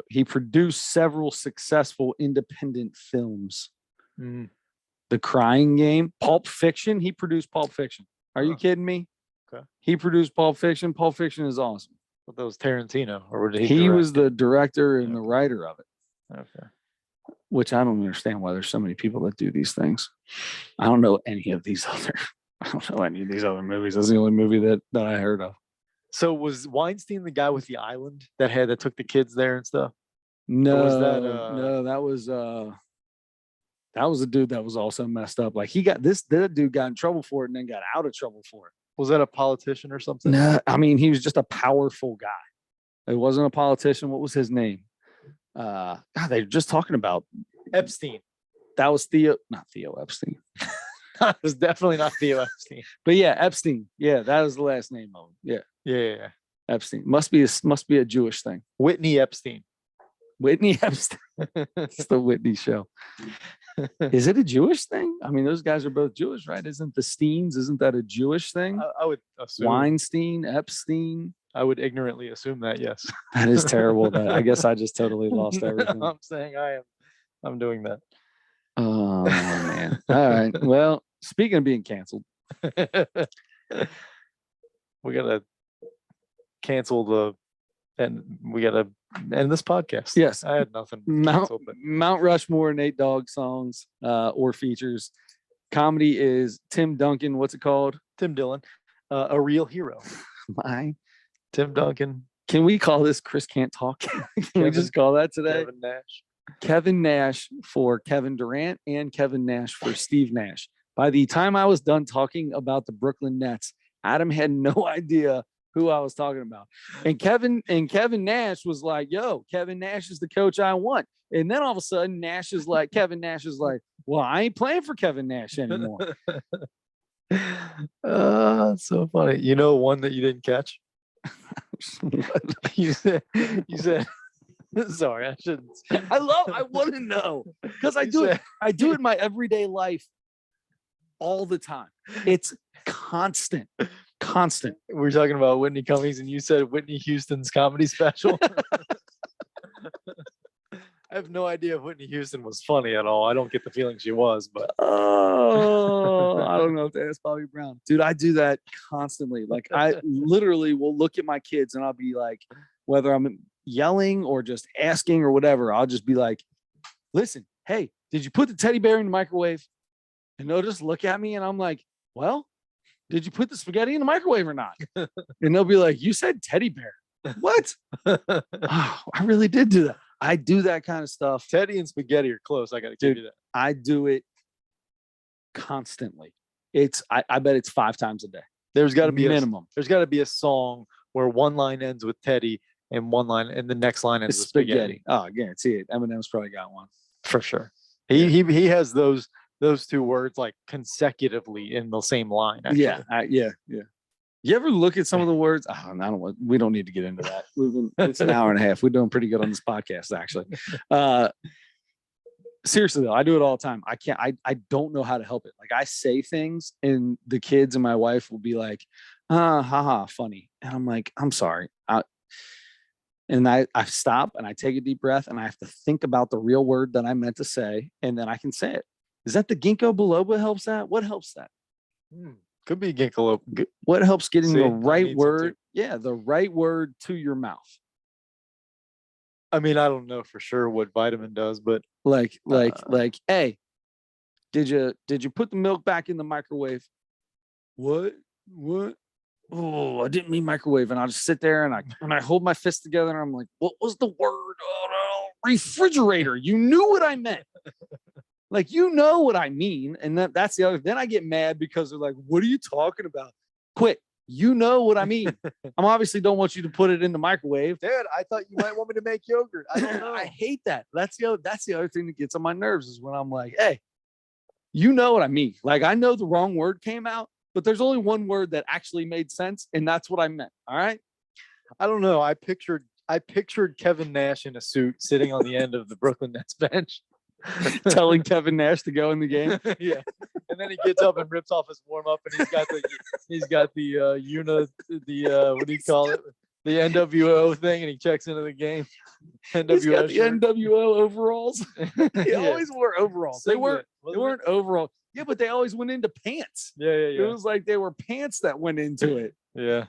He produced several successful independent films. The Crying Game, Pulp Fiction. He produced Pulp Fiction. Are you kidding me? Okay. He produced Pulp Fiction. Pulp Fiction is awesome. But that was Tarantino, or did he was the director and the writer of it. Okay. Which I don't understand why there's so many people that do these things. I don't know any of these other movies. That's the only movie that I heard of. So was Weinstein the guy with the island that took the kids there and stuff? No, was that, no, that was a dude that was also messed up. Like that dude got in trouble for it and then got out of trouble for it. Was that a politician or something? No, I mean, he was just a powerful guy. It wasn't a politician. What was his name? God, they were just talking about Epstein. that was not Theo Epstein. It was definitely not Theo Epstein. But yeah, Epstein. Yeah, that was the last name of him. Yeah. Epstein. Must be a Jewish thing. Whitney Epstein. Whitney Epstein. It's the Whitney show. Is it a Jewish thing? I mean, those guys are both Jewish, right? Isn't that a Jewish thing? I would assume. Weinstein, Epstein. I would ignorantly assume that, yes. That is terrible. I guess I just totally lost everything. I'm saying I'm doing that. Oh man. All right. Well, speaking of being canceled, We gotta cancel we gotta end this podcast. yes, I had nothing Mount canceled, but Rushmore, Nate Dogg songs or features. Comedy is Tim Duncan. What's it called? Tim Dillon, a real hero. Tim Duncan. Can we call this Chris Can't Talk? Can we just call that today? Kevin Nash. Kevin Nash for Kevin Durant and Kevin Nash for Steve Nash. By the time I was done talking about the Brooklyn Nets, Adam had no idea who I was talking about. And Kevin Nash was like, yo, Kevin Nash is the coach I want. And then all of a sudden Kevin Nash is like, well, I ain't playing for Kevin Nash anymore. So funny. You know one that you didn't catch? you said sorry, I shouldn't. I want to know because I do it in my everyday life all the time. It's constant. We're talking about Whitney Cummings and you said Whitney Houston's comedy special. I have no idea if Whitney Houston was funny at all. I don't get the feeling she was, but I don't know if to ask Bobby Brown. Dude, I do that constantly. Like I literally will look at my kids and I'll be like, whether I'm yelling or just asking or whatever, I'll just be like, listen, hey, did you put the teddy bear in the microwave? And they'll just look at me and I'm like, well, did you put the spaghetti in the microwave or not? And they'll be like, you said teddy bear. What? Oh, I really did do that. I do that kind of stuff. Teddy and spaghetti are close. I got to give you that. I do it constantly. I bet it's 5 times a day. There's got to be minimum. There's got to be a song where one line ends with Teddy and one line and the next line ends with spaghetti. Oh, I guarantee it. Eminem's probably got one for sure. He has those 2 words like consecutively in the same line. Actually. Yeah. You ever look at some of the words? We don't need to get into that. It's an hour and a half. We're doing pretty good on this podcast, actually. Seriously though, I do it all the time. I don't know how to help it. Like I say things and the kids and my wife will be like, haha, funny. And I'm like, I'm sorry. And I stop and I take a deep breath and I have to think about the real word that I meant to say. And then I can say it. Is that the ginkgo biloba helps that? What helps that? Could be ginkgo. What helps getting the right word? Yeah, the right word to your mouth. I mean, I don't know for sure what vitamin does, but like, hey, did you put the milk back in the microwave? What? Oh, I didn't mean microwave. And I'll just sit there and I hold my fist together and I'm like, what was the word? Oh, no, refrigerator. You knew what I meant. Like, you know what I mean. And that's the other. Then I get mad because they're like, what are you talking about? Quit. You know what I mean. I'm obviously don't want you to put it in the microwave. Dad, I thought you might want me to make yogurt. I don't know. I hate that. That's the other thing that gets on my nerves is when I'm like, hey, you know what I mean. Like, I know the wrong word came out, but there's only one word that actually made sense. And that's what I meant. All right. I don't know. I pictured Kevin Nash in a suit sitting on the end of the Brooklyn Nets bench. Telling Kevin Nash to go in the game. Yeah. And then he gets up and rips off his warm up and he's got the what do you call it? The NWO thing, and he checks into the game. He's got the NWO overalls. He always wore overalls. They weren't overalls. Yeah, but they always went into pants. Yeah. It was like they were pants that went into it. Yeah.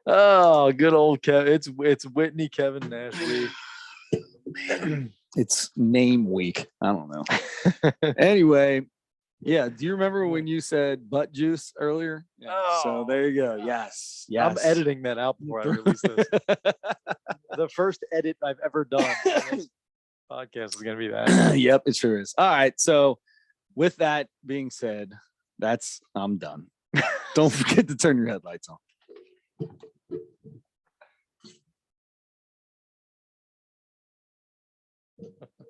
Oh, good old Kevin. It's Whitney Kevin Nash. Man, it's name week. I don't know. Anyway, Yeah. Do you remember when you said butt juice earlier? Yeah. So Oh. there you go. Yes. Yes. I'm editing that out before I release this. The first edit I've ever done on this podcast is going to be that. Yep, it sure is. All right. So with that being said, I'm done. Don't forget to turn your headlights on.